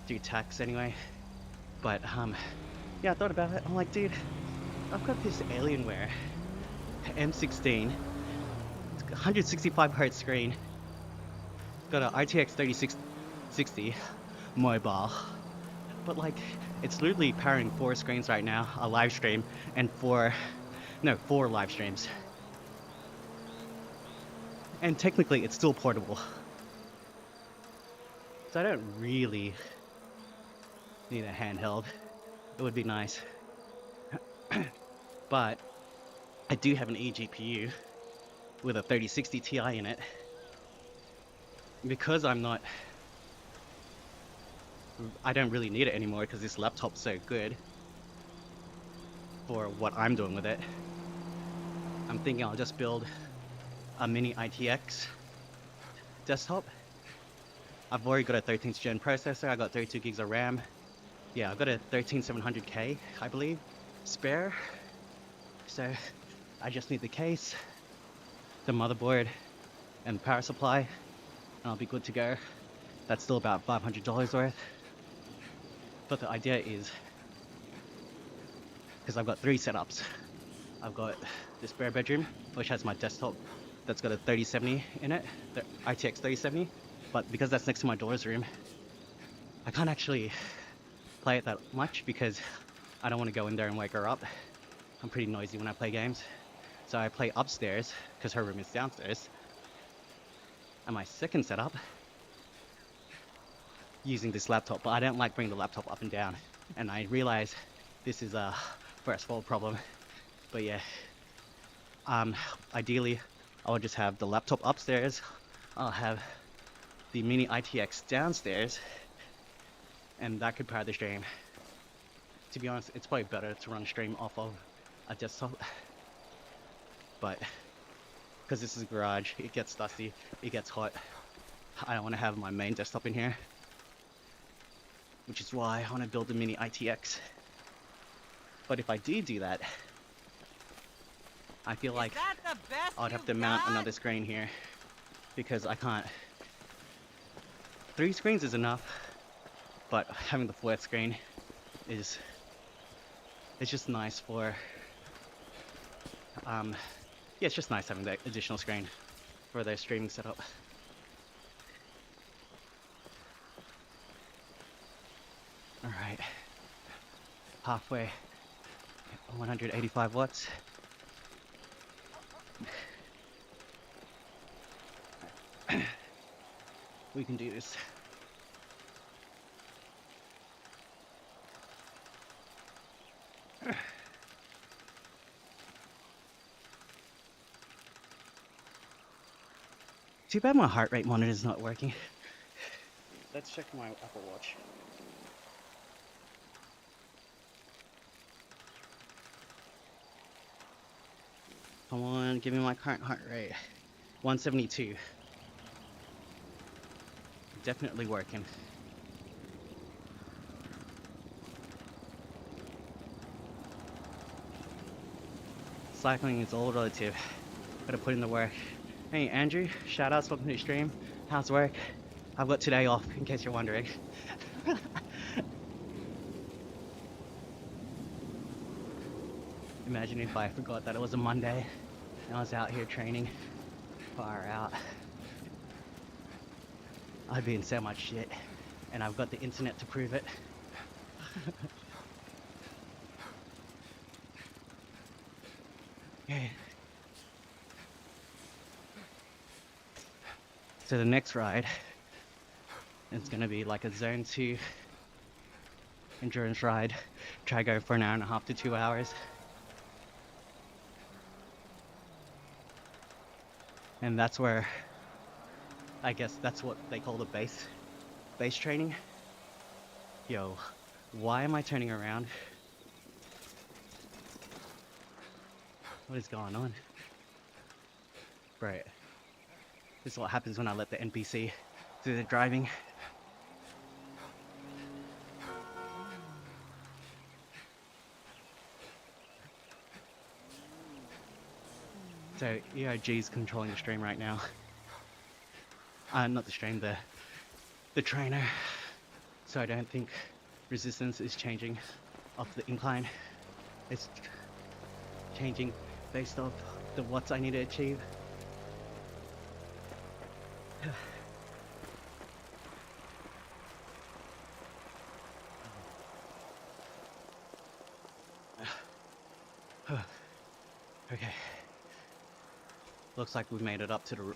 through tax anyway. But yeah, I thought about it. I'm like, dude, I've got this Alienware M16, 165 hertz screen, got a RTX 3660 mobile, but like, it's literally powering 4 screens right now, a live stream, and 4 live streams. And technically, it's still portable. So I don't really need a handheld. It would be nice. But I do have an eGPU with a 3060 Ti in it. Because I don't really need it anymore because this laptop's so good for what I'm doing with it. I'm thinking I'll just build a mini ITX desktop. I've already got a 13th gen processor. I got 32 gigs of RAM. Yeah, I've got a 13700K, I believe, spare. So I just need the case, the motherboard, and the power supply, and I'll be good to go. That's still about $500 worth. But the idea is, because I've got 3 setups. I've got the spare bedroom, which has my desktop that's got a 3070 in it, the ITX 3070. But because that's next to my daughter's room, I can't actually play it that much because I don't want to go in there and wake her up. I'm pretty noisy when I play games. So I play upstairs because her room is downstairs. And my second setup, using this laptop, but I don't like bringing the laptop up and down. And I realize this is a first world problem. But yeah, ideally I will just have the laptop upstairs. I'll have the mini ITX downstairs, and that could power the stream. To be honest, it's probably better to run stream off of a desktop, but because this is a garage, it gets dusty, it gets hot. I don't want to have my main desktop in here, which is why I want to build a mini ITX. But if I do that, I feel like I'd have to mount another screen here, because I can't. 3 screens is enough, but having the 4th screen is, it's just nice for yeah, it's just nice having that additional screen for their streaming setup. All right, halfway, 185 watts. We can do this. Too bad my heart rate monitor is not working. Let's check my Apple Watch. Come on, give me my current heart rate. 172. Definitely working. Cycling is all relative. Gotta put in the work. Hey Andrew, shout outs, welcome to the stream. How's work? I've got today off, in case you're wondering. Imagine if I forgot that it was a Monday and I was out here training. Far out. I'd be in so much shit, and I've got the internet to prove it. Okay. So the next ride is gonna be like a zone 2 endurance ride. Try go for an hour and a half to 2 hours. And that's where, I guess that's what they call the base training. Yo, why am I turning around? What is going on? Right. This is what happens when I let the NPC do the driving. So EOG is controlling the stream right now. Not the stream, the trainer. So I don't think resistance is changing off the incline. It's changing based off the watts I need to achieve. Okay. Looks like we've made it up to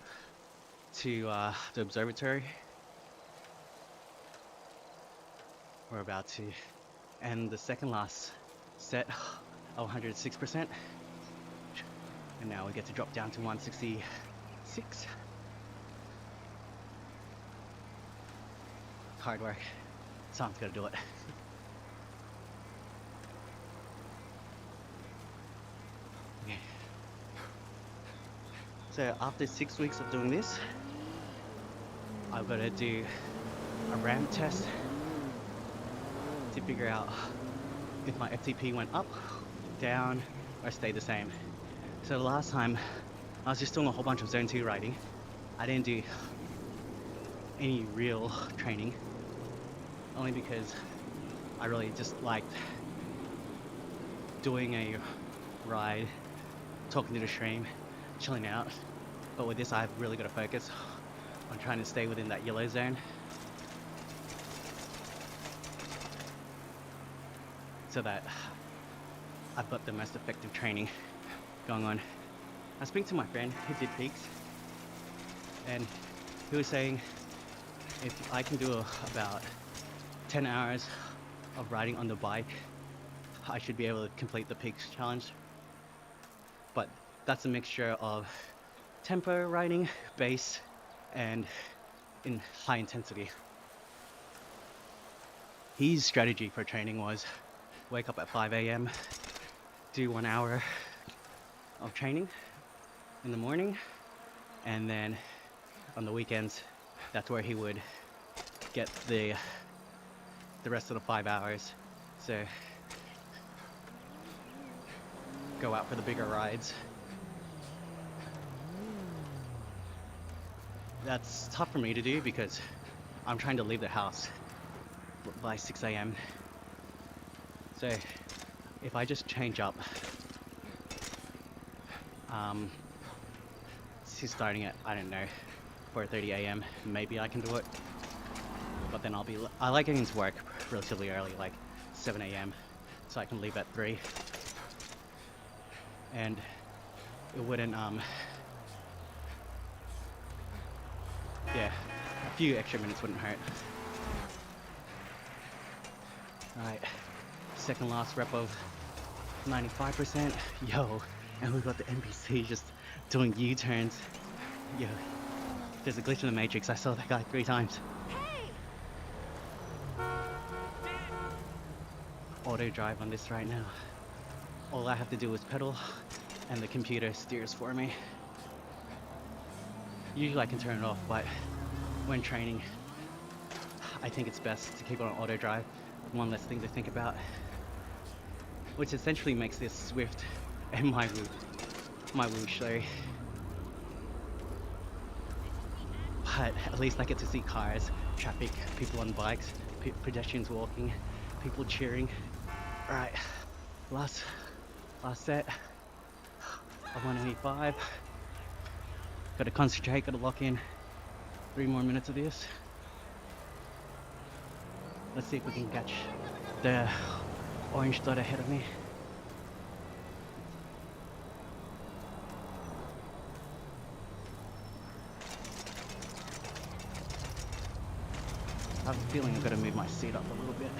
the observatory. We're about to end the second last set of 106%. And now we get to drop down to 166. Hard work. Someone's gotta do it. Okay. So after 6 weeks of doing this, I've got to do a ramp test to figure out if my FTP went up, down, or stayed the same. So the last time I was just doing a whole bunch of zone 2 riding. I didn't do any real training, only because I really just liked doing a ride, talking to the stream, chilling out. But with this, I've really got to focus on trying to stay within that yellow zone, so that I've got the most effective training going on. I was speaking to my friend who did peaks, and he was saying if I can do about 10 hours of riding on the bike, I should be able to complete the peaks challenge. But that's a mixture of tempo riding, base, and in high intensity. His strategy for training was wake up at 5 a.m., do 1 hour of training in the morning, and then on the weekends, that's where he would get the rest of the 5 hours. So go out for the bigger rides. That's tough for me to do because I'm trying to leave the house by 6 a.m. So if I just change up to starting at, I don't know, 4:30 a.m., maybe I can do it. But then I like getting to work relatively early, like 7 a.m., so I can leave at 3. And it wouldn't, yeah, a few extra minutes wouldn't hurt. Alright, second last rep of 95%. Yo, and we got the NPC just doing U-turns. Yo, there's a glitch in the Matrix. I saw that guy 3 times. Hey! Auto drive on this right now. All I have to do is pedal and the computer steers for me. Usually I can turn it off, but when training, I think it's best to keep it on auto drive. One less thing to think about. Which essentially makes this Swift and my Woo show. But at least I get to see cars, traffic, people on bikes, pedestrians walking, people cheering. Alright, last set of 185. Gotta concentrate, gotta lock in 3 more minutes of this. Let's see if we can catch the orange dot ahead of me. I have a feeling I've got to move my seat up a little bit.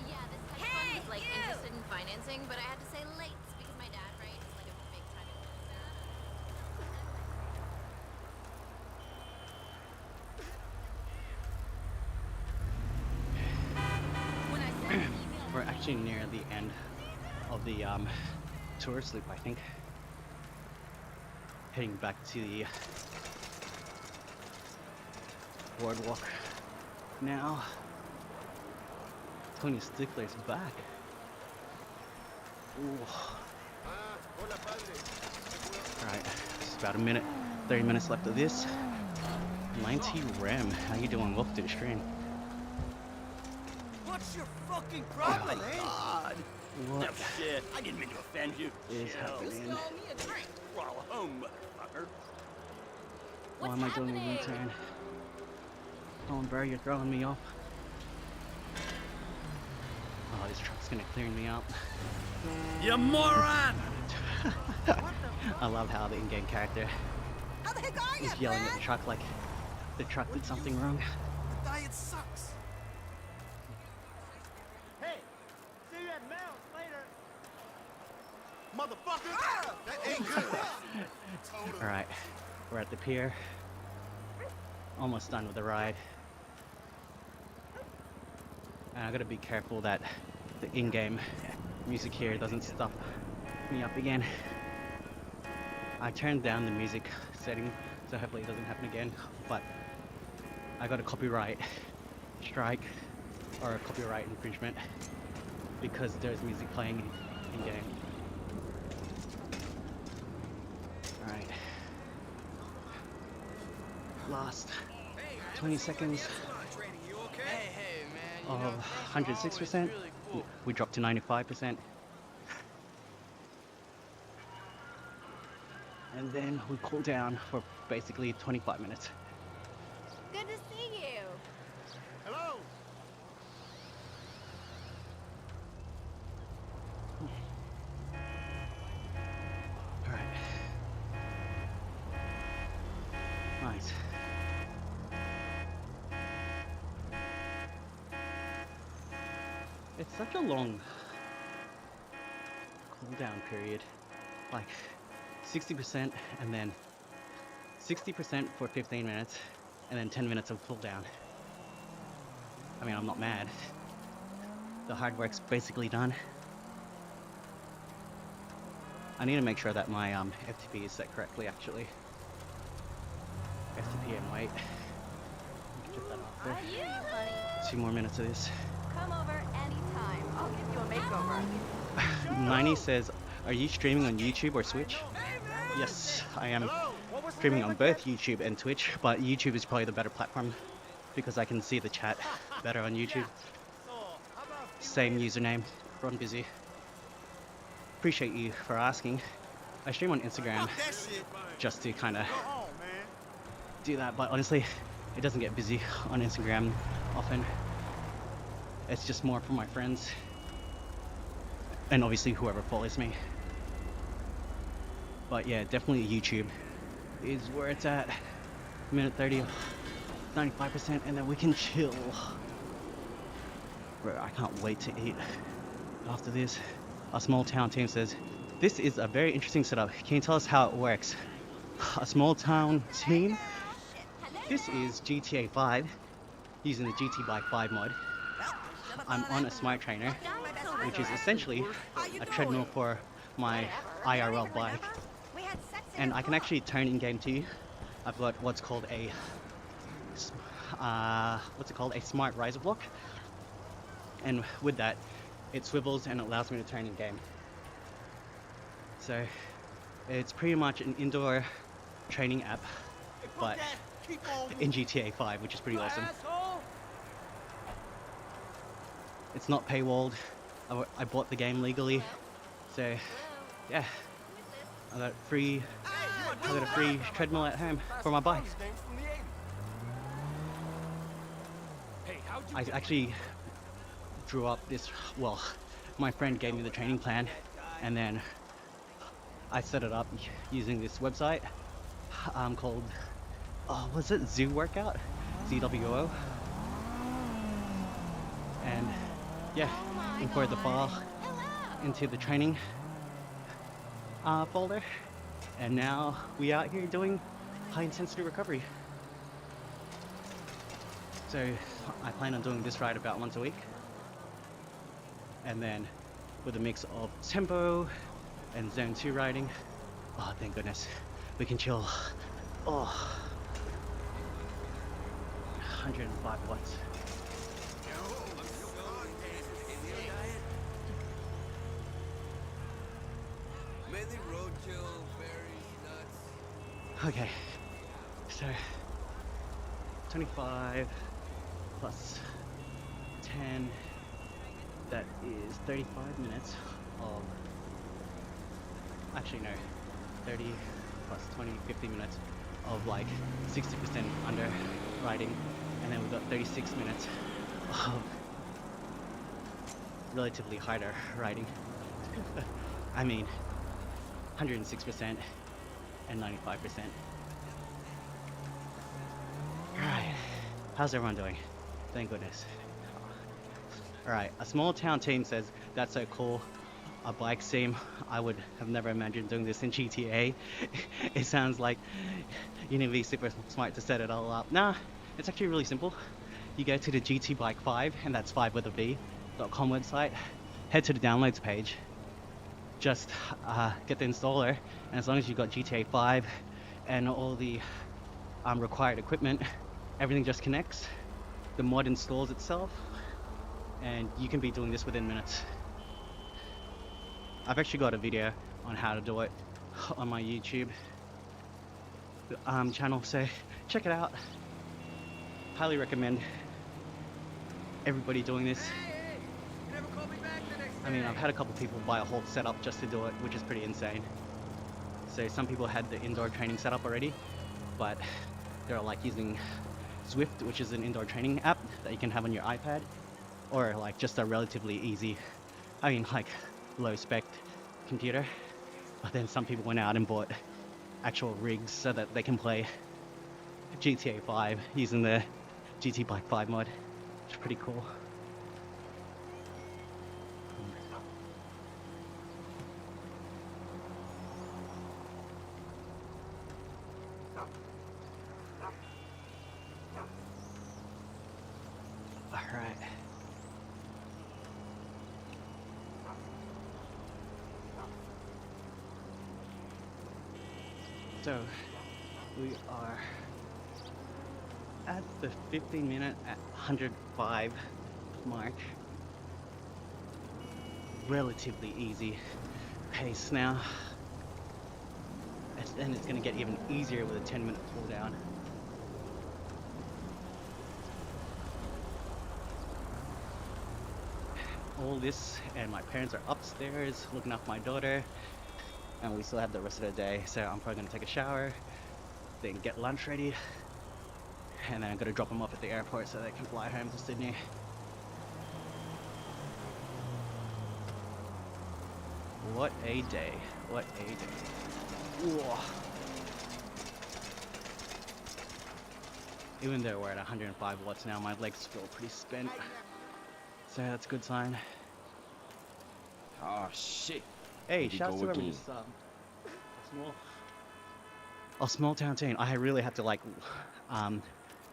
Yeah, this hedge fund was like interested in financing, but I had to say late because my dad, right, is like a big time When I sent an email, We're actually near the end of the tourist loop, I think. Heading back to the boardwalk now. Tony Stickler's back. Ooh. Alright, just about 30 minutes left of this. 90 Rem, how you doing? Welcome to the stream. What's your fucking problem, eh? God. What No shit. I didn't mean to offend you. is Chill. happening? me a drink. Crawl home, motherfucker. Why What's am I doing a happening? U-turn? Come on, bro, you're throwing me off. Oh, this truck's gonna clear me up. You moron! I love how the in-game character How the heck are you, is yelling at the truck like the truck did something wrong. The diet sucks. Hey, see you at Mel's later. Motherfucker! That ain't good. Alright, we're at the pier. Almost done with the ride. And I gotta be careful that the in-game music here doesn't stop me up again. I turned down the music setting, so hopefully it doesn't happen again, but I got a copyright strike, or a copyright infringement, because there's music playing in-game. Alright. Last 20 seconds Hey, man. You of know, first of all, 106%. it's really cool. We dropped to 95%. And then we cool down for basically 25 minutes. Good to see you. Hello. Alright. Nice. It's such a long cool down period. Like 60% and then 60% for 15 minutes, and then 10 minutes of cooldown. I mean, I'm not mad. The hard work's basically done. I need to make sure that my FTP is set correctly, actually. FTP and weight. Check that off there. I hear you, honey. 2 more minutes of this. Come over anytime. I'll give you a makeover. 90 says, are you streaming on YouTube or Switch? Yes, I am streaming on both YouTube and Twitch, but YouTube is probably the better platform because I can see the chat better on YouTube. Same username, Ron Busy. Appreciate you for asking. I stream on Instagram just to kind of do that, but honestly, it doesn't get busy on Instagram often. It's just more for my friends and obviously whoever follows me. But yeah, definitely YouTube is where it's at. Minute 30, 95%, and then we can chill. Bro, I can't wait to eat after this. A small town team says, this is a very interesting setup. Can you tell us how it works? A small town team? This is GTA 5 using the GT Bike 5 mod. I'm on a smart trainer, which is essentially a treadmill for my IRL bike. And I can actually turn in game too. I've got what's called a a smart riser block. And with that, it swivels and allows me to turn in game. So it's pretty much an indoor training app, but in GTA 5, which is pretty awesome. It's not paywalled. I bought the game legally, so yeah, I got a free treadmill at home for my bike. I actually drew up this, well, my friend gave me the training plan, and then I set it up using this website called, was it Zoo Workout? ZWO. And yeah, import the file into the training folder, and now we out here doing high intensity recovery. So I plan on doing this ride about once a week, and then with a mix of tempo and zone 2 riding. Oh, thank goodness, we can chill. Oh, 105 watts. Okay, so 25 plus 10, that is 35 minutes of, actually no, 30 plus 20, 50 minutes of like 60% under riding, and then we've got 36 minutes of relatively harder riding. I mean, 106% and 95%. Alright, how's everyone doing? Thank goodness. Alright, a small town team says, that's so cool. A bike sim. I would have never imagined doing this in GTA. It sounds like you need to be super smart to set it all up. Nah, it's actually really simple. You go to the GT Bike 5, and that's 5 with a V.com website. Head to the downloads page. Just get the installer, and as long as you've got GTA 5 and all the required equipment, everything just connects. The mod installs itself, and you can be doing this within minutes. I've actually got a video on how to do it on my YouTube channel, so check it out. Highly recommend everybody doing this. I mean, I've had a couple people buy a whole setup just to do it, which is pretty insane. So some people had the indoor training setup already, but they're like using Zwift, which is an indoor training app that you can have on your iPad, or like just a relatively easy, I mean like low spec computer. But then some people went out and bought actual rigs so that they can play GTA 5 using the GT Bike 5 mod, which is pretty cool. Alright. So, we are at the 15-minute at 105 mark. Relatively easy pace now. And it's going to get even easier with a 10-minute cool down. All this, and my parents are upstairs looking after my daughter, and we still have the rest of the day, so I'm probably going to take a shower, then get lunch ready, and then I'm going to drop them off at the airport so they can fly home to Sydney. What a day. What a day. Whoa. Even though we're at 105 watts now, my legs feel pretty spent. So that's a good sign. Oh shit. Hey, Here we shouts go to whoever again. this small town team. I really have to like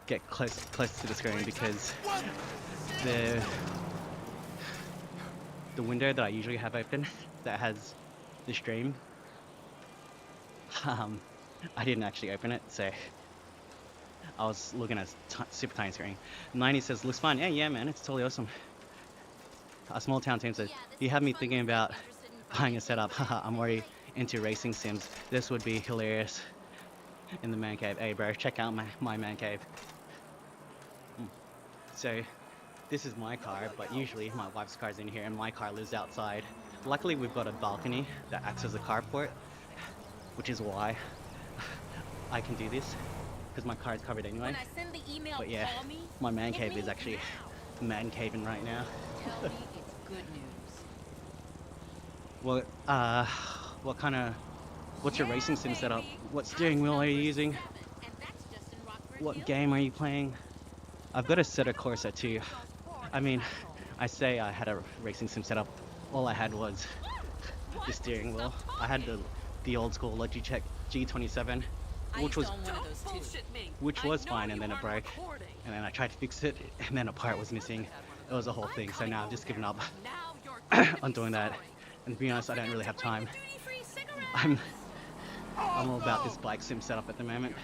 get close to the screen because the window that I usually have open that has the stream, I didn't actually open it, so I was looking at super tiny screen. 90 says looks fine. Yeah man, it's totally awesome. A small town team says you have me thinking about buying a setup. Haha, I'm already into racing sims. This would be hilarious in the man cave. Hey bro, check out my man cave. So this is my car, but usually my wife's car's in here and my car lives outside. Luckily we've got a balcony that acts as a carport, which is why I can do this, because my car is covered anyway. When I send the email, But yeah, call me. my man Hit cave me is actually now. man caving right now. Tell me it's good news. What's your racing sim setup? What steering wheel are you using? What game are you playing? I've got a Assetto Corsa too. I mean, I say I had a racing sim setup. All I had was the steering wheel. I had the old school Logitech G27, which was fine, and then it broke, and then I tried to fix it, and then a part was missing. It was a whole thing. So now I've just given up on doing that. And to be honest, I don't really have time. I'm all about this bike sim setup at the moment.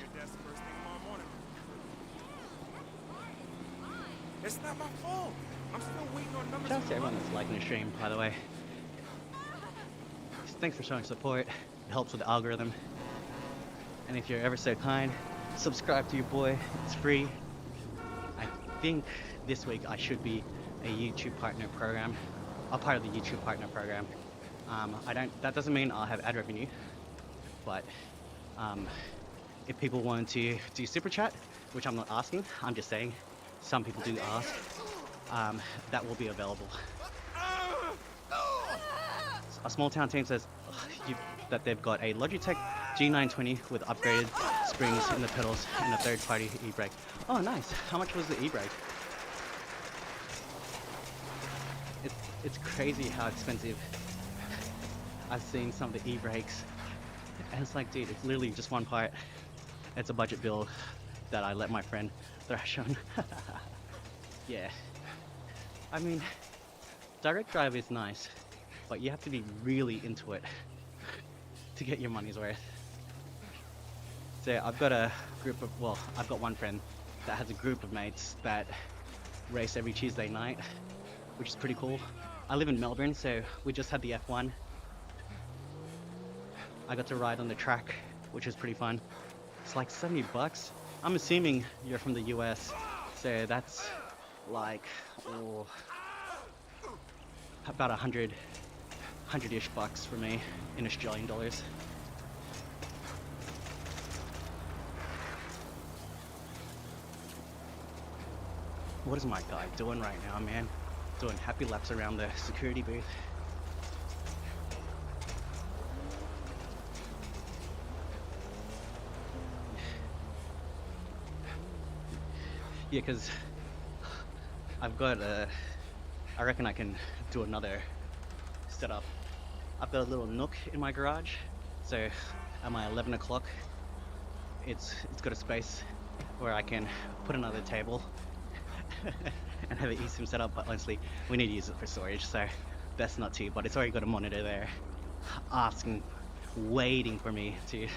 It's not my fault. I'm still waiting on numbers. Shout out to everyone that's liking the stream, by the way. Thanks for showing support. It helps with the algorithm. And if you're ever so kind, subscribe to your boy. It's free. I think this week I should be a YouTube partner program. A part of the YouTube partner program. That doesn't mean I'll have ad revenue, but if people want to do super chat, which I'm not asking, I'm just saying, some people do ask, that will be available. A small town team says that they've got a Logitech G920 with upgraded springs in the pedals and a third-party e-brake. Oh, nice. How much was the e-brake? It's crazy how expensive I've seen some of the e-brakes, and it's like, dude, it's literally just one part. It's a budget build that I let my friend thrash on. Yeah, I mean, direct drive is nice, but you have to be really into it to get your money's worth. So I've got I've got one friend that has a group of mates that race every Tuesday night, which is pretty cool. I live in Melbourne, so we just had the F1. I got to ride on the track, which was pretty fun. It's like $70. I'm assuming you're from the US, so that's like about 100-ish bucks for me in Australian dollars. What is my guy doing right now, man? Doing happy laps around the security booth. Yeah, because I've got I reckon I can do another setup. I've got a little nook in my garage, so at my 11 o'clock it's got a space where I can put another table and have an eSIM set up, but honestly, we need to use it for storage, so best not to. But it's already got a monitor there, asking, waiting for me to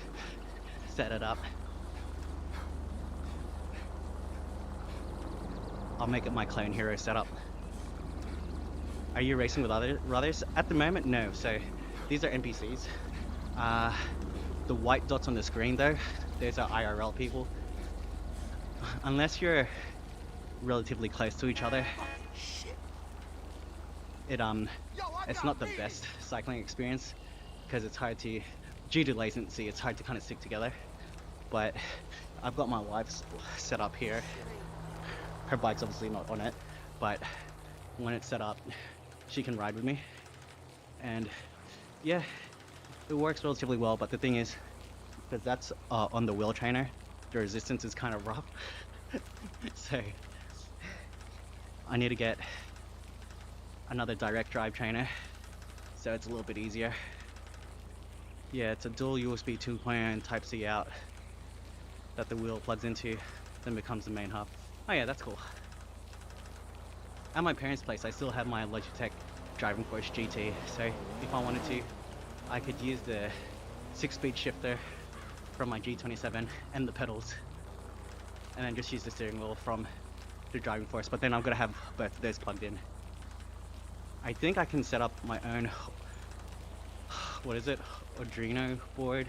set it up. I'll make it my clone hero setup. Are you racing with others? At the moment, no. So these are NPCs. The white dots on the screen though, those are IRL people. Unless you're relatively close to each other, it's not the best cycling experience because it's hard to, due to latency, it's hard to kind of stick together. But I've got my wife's set up here. Her bike's obviously not on it, but when it's set up, she can ride with me. And yeah, it works relatively well, but the thing is, because that's on the wheel trainer, the resistance is kind of rough. So I need to get another direct drive trainer, so it's a little bit easier. Yeah, it's a dual USB 2.0 and Type-C out that the wheel plugs into, then becomes the main hub. Oh yeah, that's cool. At my parents' place, I still have my Logitech Driving Force GT, so if I wanted to, I could use the 6-speed shifter from my G27 and the pedals, and then just use the steering wheel from the Driving Force, but then I'm gonna have both of those plugged in. I think I can set up my own, what is it, Arduino board,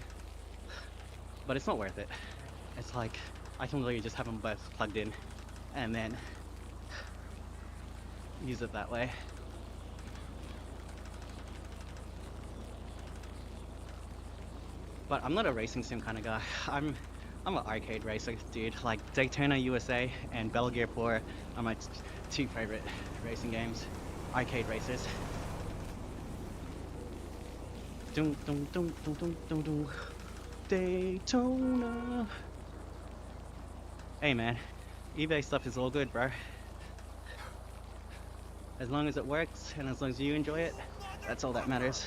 but it's not worth it. It's like, I can literally just have them both plugged in and then use it that way. But I'm not a racing sim kind of guy. I'm an arcade racer, dude. Like Daytona USA and Belgier 4 are my two favorite racing games. Arcade racers. Dum dum dum dum dum dum dum. Daytona. Hey man, eBay stuff is all good, bro. As long as it works and as long as you enjoy it, that's all that matters.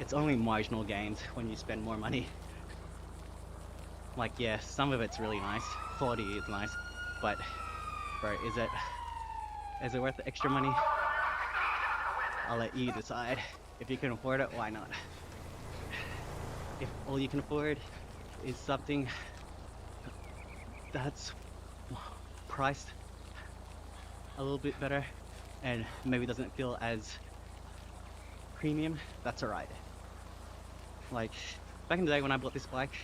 It's only marginal gains when you spend more money. Like, yeah, some of it's really nice, quality is nice, but bro, is it worth the extra money? I'll let you decide. If you can afford it, why not? If all you can afford is something that's priced a little bit better and maybe doesn't feel as premium, that's alright. Like back in the day when I bought this bike,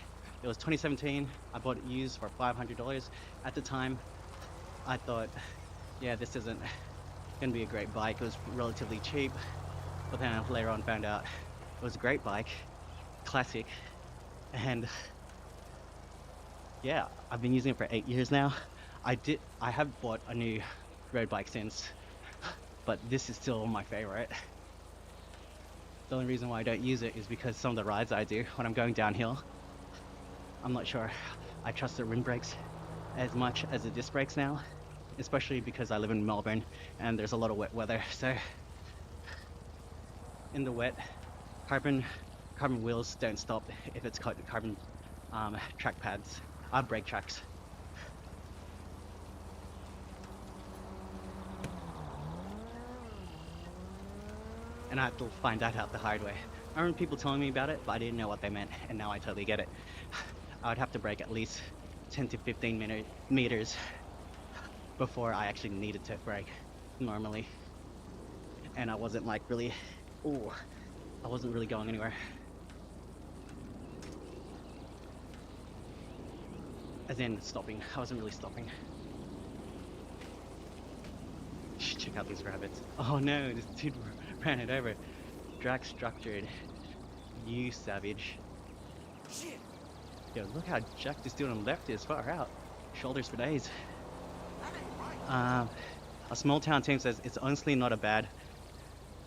it was 2017. I bought it used for $500. At the time, I thought, yeah, this isn't gonna be a great bike. It was relatively cheap, but then I later on found out it was a great bike, classic, and yeah, I've been using it for 8 years now. I have bought a new road bike since, but this is still my favorite. The only reason why I don't use it is because some of the rides I do when I'm going downhill, I'm not sure I trust the rim brakes as much as the disc brakes now, especially because I live in Melbourne and there's a lot of wet weather. So in the wet, carbon wheels don't stop if it's carbon track pads, brake tracks. And I had to find that out the hard way. I remember people telling me about it, but I didn't know what they meant, and now I totally get it. I would have to brake at least 10 to 15 meters before I actually needed to brake normally. And I wasn't like really, I wasn't really going anywhere. As in stopping, I wasn't really stopping. Check out these rabbits. Oh no, this dude ran it over. Drag structured. You savage. Shit. Yo, look how jacked this dude on the left is, far out. Shoulders for days. That ain't right. A small town team says it's honestly not a bad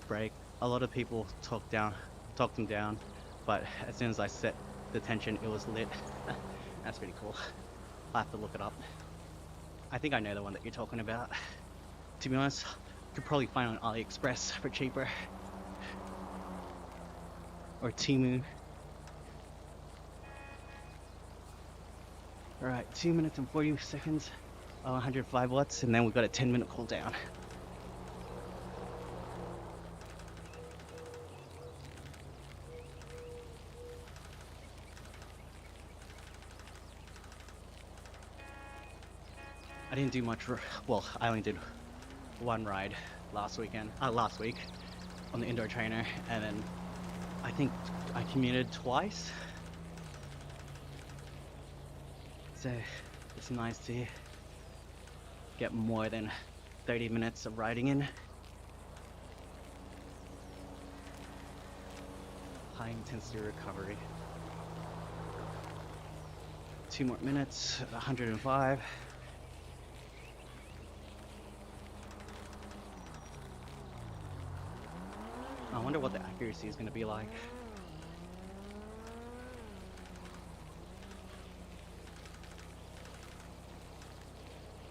break. A lot of people talk them down, but as soon as I set the tension, it was lit. That's pretty cool. I'll have to look it up. I think I know the one that you're talking about. To be honest, you could probably find it on AliExpress for cheaper. Or Temu. Alright, 2 minutes and 40 seconds, 105 watts, and then we've got a 10-minute cooldown. I didn't do much, well, I only did one ride last week on the indoor trainer, and then I think I commuted twice. So it's nice to get more than 30 minutes of riding in. High intensity recovery. 2 more minutes, 105. I wonder what the accuracy is going to be like.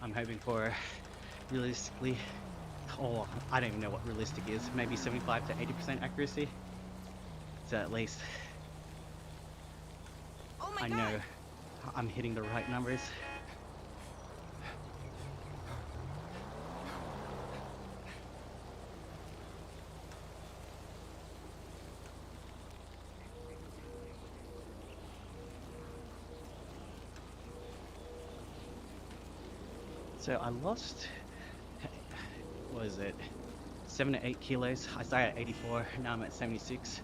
I'm hoping for realistically, oh, I don't even know what realistic is, maybe 75 to 80% accuracy. So at least I know I'm hitting the right numbers. So I lost, what is it, 7 to 8 kilos. I started at 84, now I'm at 76.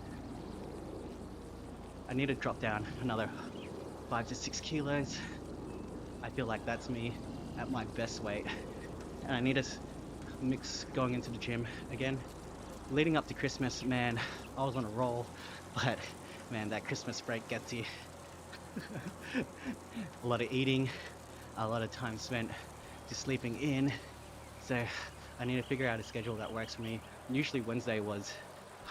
I need to drop down another 5 to 6 kilos. I feel like that's me at my best weight. And I need to mix going into the gym again. Leading up to Christmas, man, I was on a roll, but man, that Christmas break gets you. A lot of eating, a lot of time spent just sleeping in, so I need to figure out a schedule that works for me. Usually Wednesday was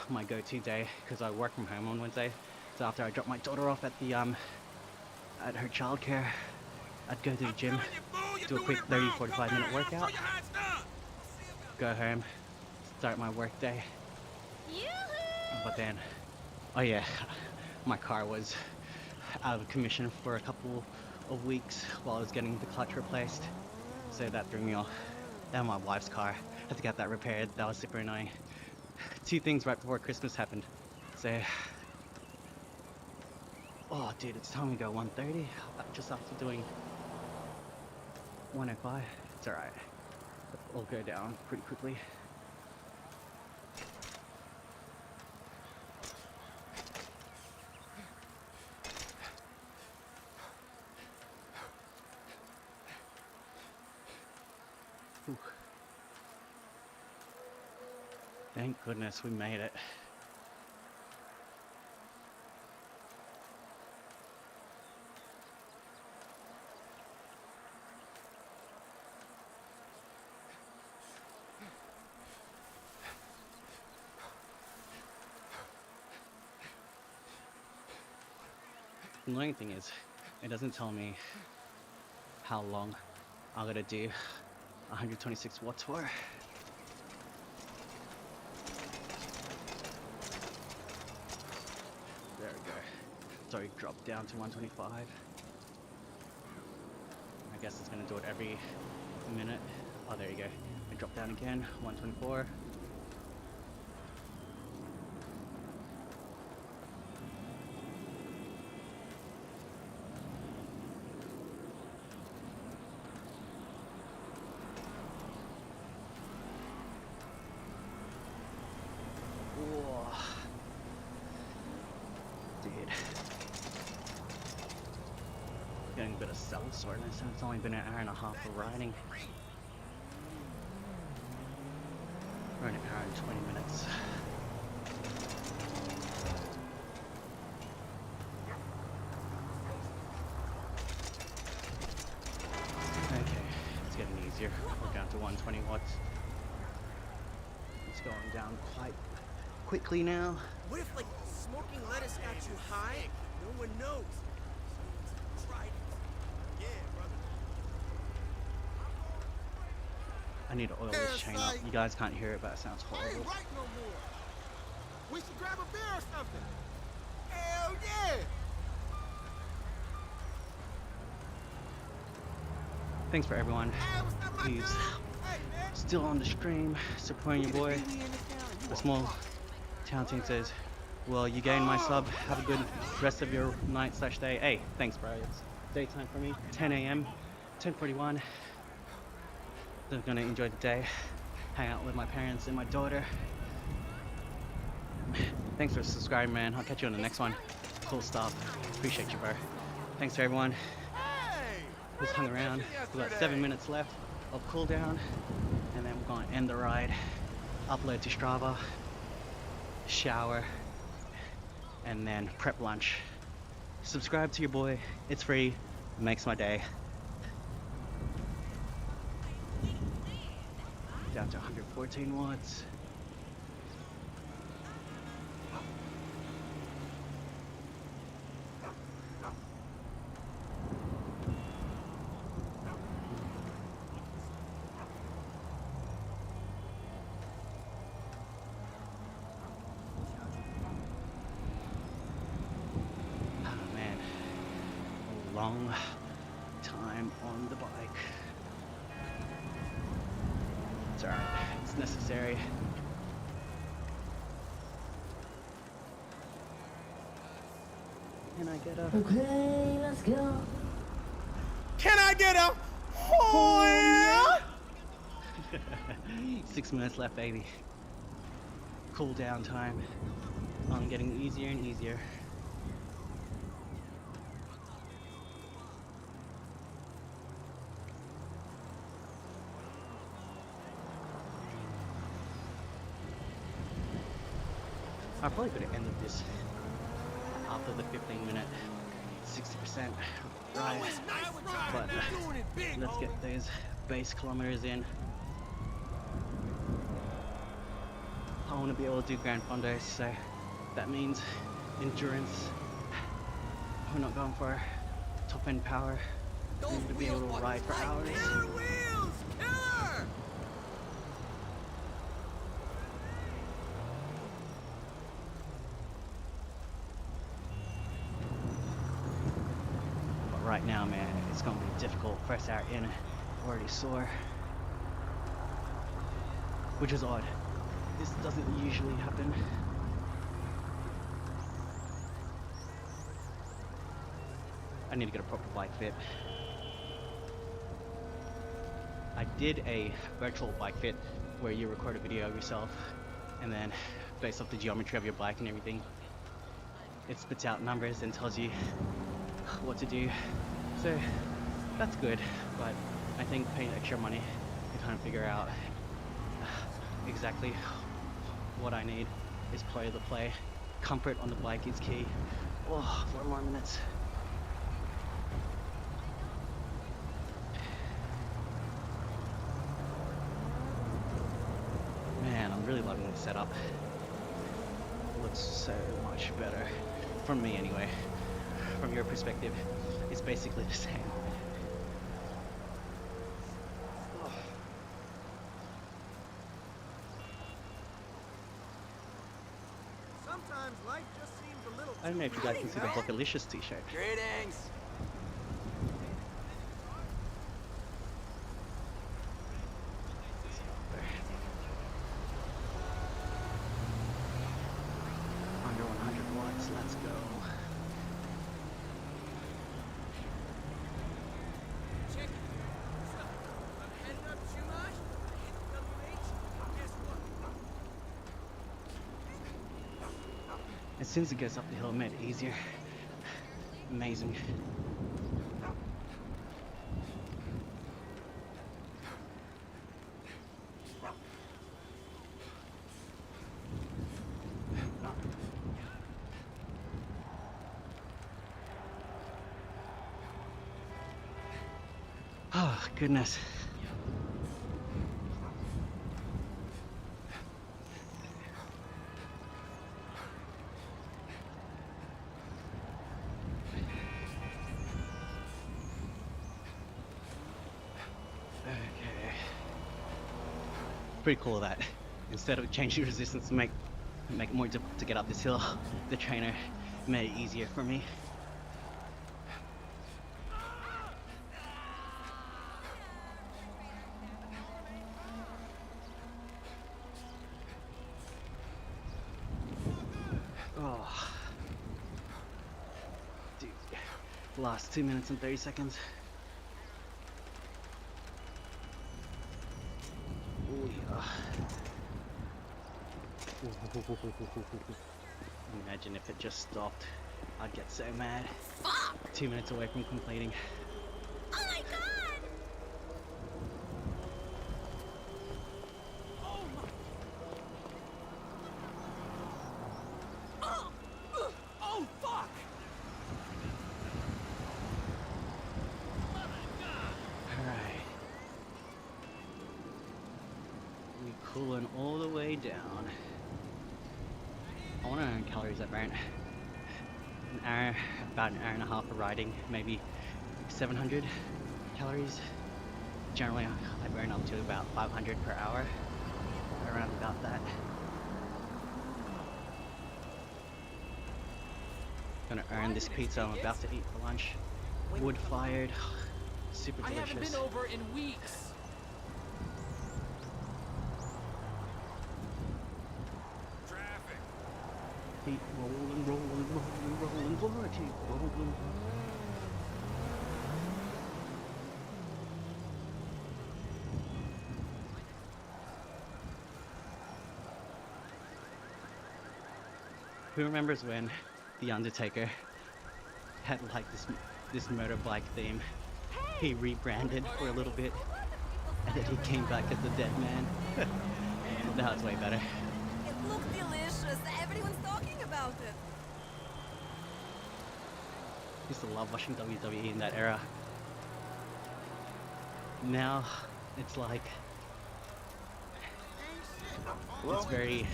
my go-to day because I work from home on Wednesday. So after I drop my daughter off at the at her childcare, I'd go to the gym, do a quick 30-45 minute workout, go home, start my work day. But then, oh yeah, my car was out of commission for a couple of weeks while I was getting the clutch replaced. So that threw me off. That was my wife's car. Had to get that repaired. That was super annoying. 2 things right before Christmas happened. So, oh dude, it's time to go 130. Just after doing 105. It's alright. It'll go down pretty quickly. Whew. Thank goodness we made it. The annoying thing is, it doesn't tell me how long I'm gonna do 126 watts for. There we go. Sorry, dropped down to 125. I guess it's gonna do it every minute. Oh, there you go. I drop down again, 124. Getting a bit of cell soreness, and it's only been an hour and a half of riding. Or an hour and 20 minutes. Okay, it's getting easier. We're down to 120 watts. It's going down quite quickly now. What if, like, smoking lettuce got you high? No one knows. Try it. Yeah, brother. I need to oil this chain up. You guys can't hear it, but it sounds I ain't horrible. right no more. We should grab a beer or something. Hell yeah! thanks for everyone who's still on the stream, supporting your boy. The small town team says, well, you gained my sub. Have a good rest of your night/day. Hey, thanks, bro. It's daytime for me. 10 a.m., 10:41. I'm gonna enjoy the day, hang out with my parents and my daughter. Thanks for subscribing, man. I'll catch you on the next one. Cool stuff. Appreciate you, bro. Thanks to everyone who's hung around. We've got 7 minutes left of cooldown, and then we're gonna end the ride, upload to Strava, shower, and then prep lunch. Subscribe to your boy. It's free. It makes my day. Down to 114 watts. Oh man, a long time on the bike. It's alright, it's necessary. Can I get a... Okay, let's go. Can I get a oh yeah? 6 minutes left, baby. Cool down time. I'm getting easier and easier. I probably could have ended this after the 15-minute 60% ride, but let's get those base kilometers in. I want to be able to do Grand Fondos, so that means endurance. We're not going for top end power. We need to be able to ride for hours. Killer wheels! Killer! But right now, man, it's gonna be difficult. First hour in, already sore, which is odd. This doesn't usually happen. I need to get a proper bike fit. I did a virtual bike fit where you record a video of yourself and then based off the geometry of your bike and everything, it spits out numbers and tells you what to do. So that's good, but I think paying extra money to kind of figure out exactly what I need is play the play. Comfort on the bike is key. Oh, 4 more minutes. Man, I'm really loving this setup. It looks so much better. From me anyway. From your perspective, it's basically the same. Sometimes life just seems a little I don't know if you guys can see the Bocalicious t-shirt. Greetings. Under 100 watts, let's go. Check it. So, I'm headed up Chumash. I hit the WH. Guess what? As soon as it goes up the hill, it made it easier. Amazing. Oh, goodness. Okay. Pretty cool that instead of changing resistance to make it more difficult to get up this hill, the trainer made it easier for me. Oh, dude. Last 2 minutes and 30 seconds. Oh yeah. Imagine if it just stopped. I'd get so mad. Fuck! 2 minutes away from completing. Oh my god! Oh, fuck! Alright. We cooling all the way down. I want to know calories I burn. About an hour and a half of riding, maybe 700 calories. Generally, I burn up to about 500 per hour, around about that. Gonna earn this pizza I'm about to eat for lunch. Wood fired, super I haven't delicious. been over in weeks. Traffic. Keep rolling, rolling, rolling, rolling, rolling, keep rolling. Who remembers when The Undertaker had like this motorbike theme? He rebranded for a little bit, and then he came back as the Dead Man. That was way better. It looked delicious. Everyone's talking about it. Used to love watching WWE in that era. Now it's like it's very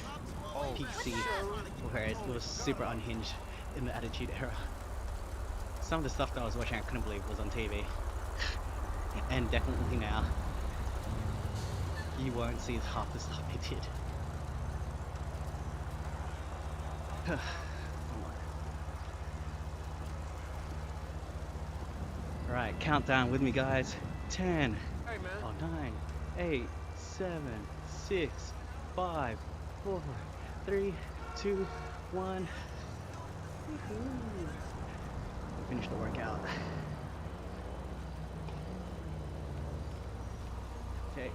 PC, whereas it was super unhinged in the Attitude Era. Some of the stuff that I was watching I couldn't believe was on TV. And definitely now you won't see half the stuff they did. Alright, countdown with me guys. 10, Hey, man. oh, 9, 8, 7, 6, 5, 4, 3, 2, 1. Finish the workout. Okay.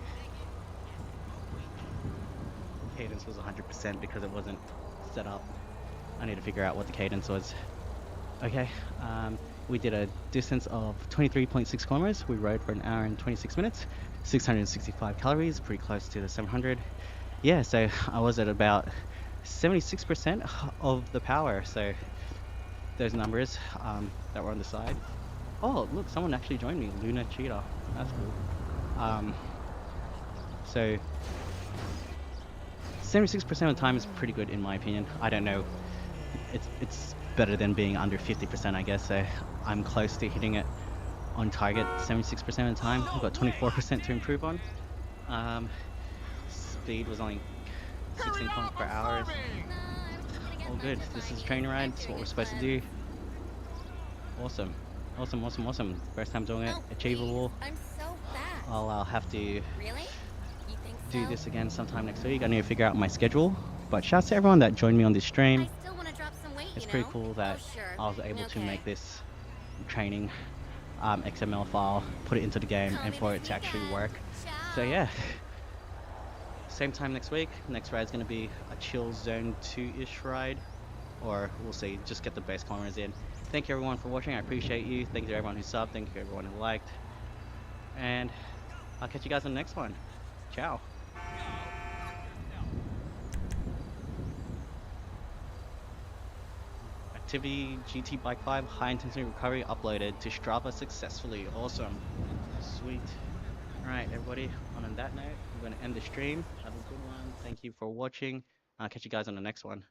Cadence was 100% because it wasn't set up. I need to figure out what the cadence was. Okay, we did a distance of 23.6 kilometers. We rode for an hour and 26 minutes, 665 calories, pretty close to the 700. Yeah, so I was at about 76% of the power. So those numbers that were on the side. Oh, look, someone actually joined me, Luna Cheetah. That's cool. So 76% of the time is pretty good in my opinion. I don't know. It's better than being under 50%, I guess. So I'm close to hitting it on target 76% of the time. I've got 24% to improve on. Speed was only 16 kilometers per hour. All good. This is a training ride. It's what we're supposed to do. Awesome. Awesome, awesome, awesome. First time doing it. Achievable. I'm so fast. I'll have to Really? You think do so? this again sometime next week. I need to figure out my schedule. But shout out to everyone that joined me on this stream. I still want to drop some weight, It's you pretty know? cool that Oh, sure. I was able to Okay. make this training XML file, put it into the game, Call and me for this it to actually weekend. work. So Ciao. yeah, same time next week. Next ride is going to be a chill zone 2-ish ride, or we'll see. Just get the base kilometers in. Thank you everyone for watching. I appreciate you. Thank you to everyone who subbed. Thank you to everyone who liked. And I'll catch you guys on the next one. Ciao. Activity GT Bike 5 high intensity recovery uploaded to Strava successfully. Awesome. Sweet. Alright everybody, on that note, I'm going to end the stream. Have a good one. Thank you for watching. I'll catch you guys on the next one.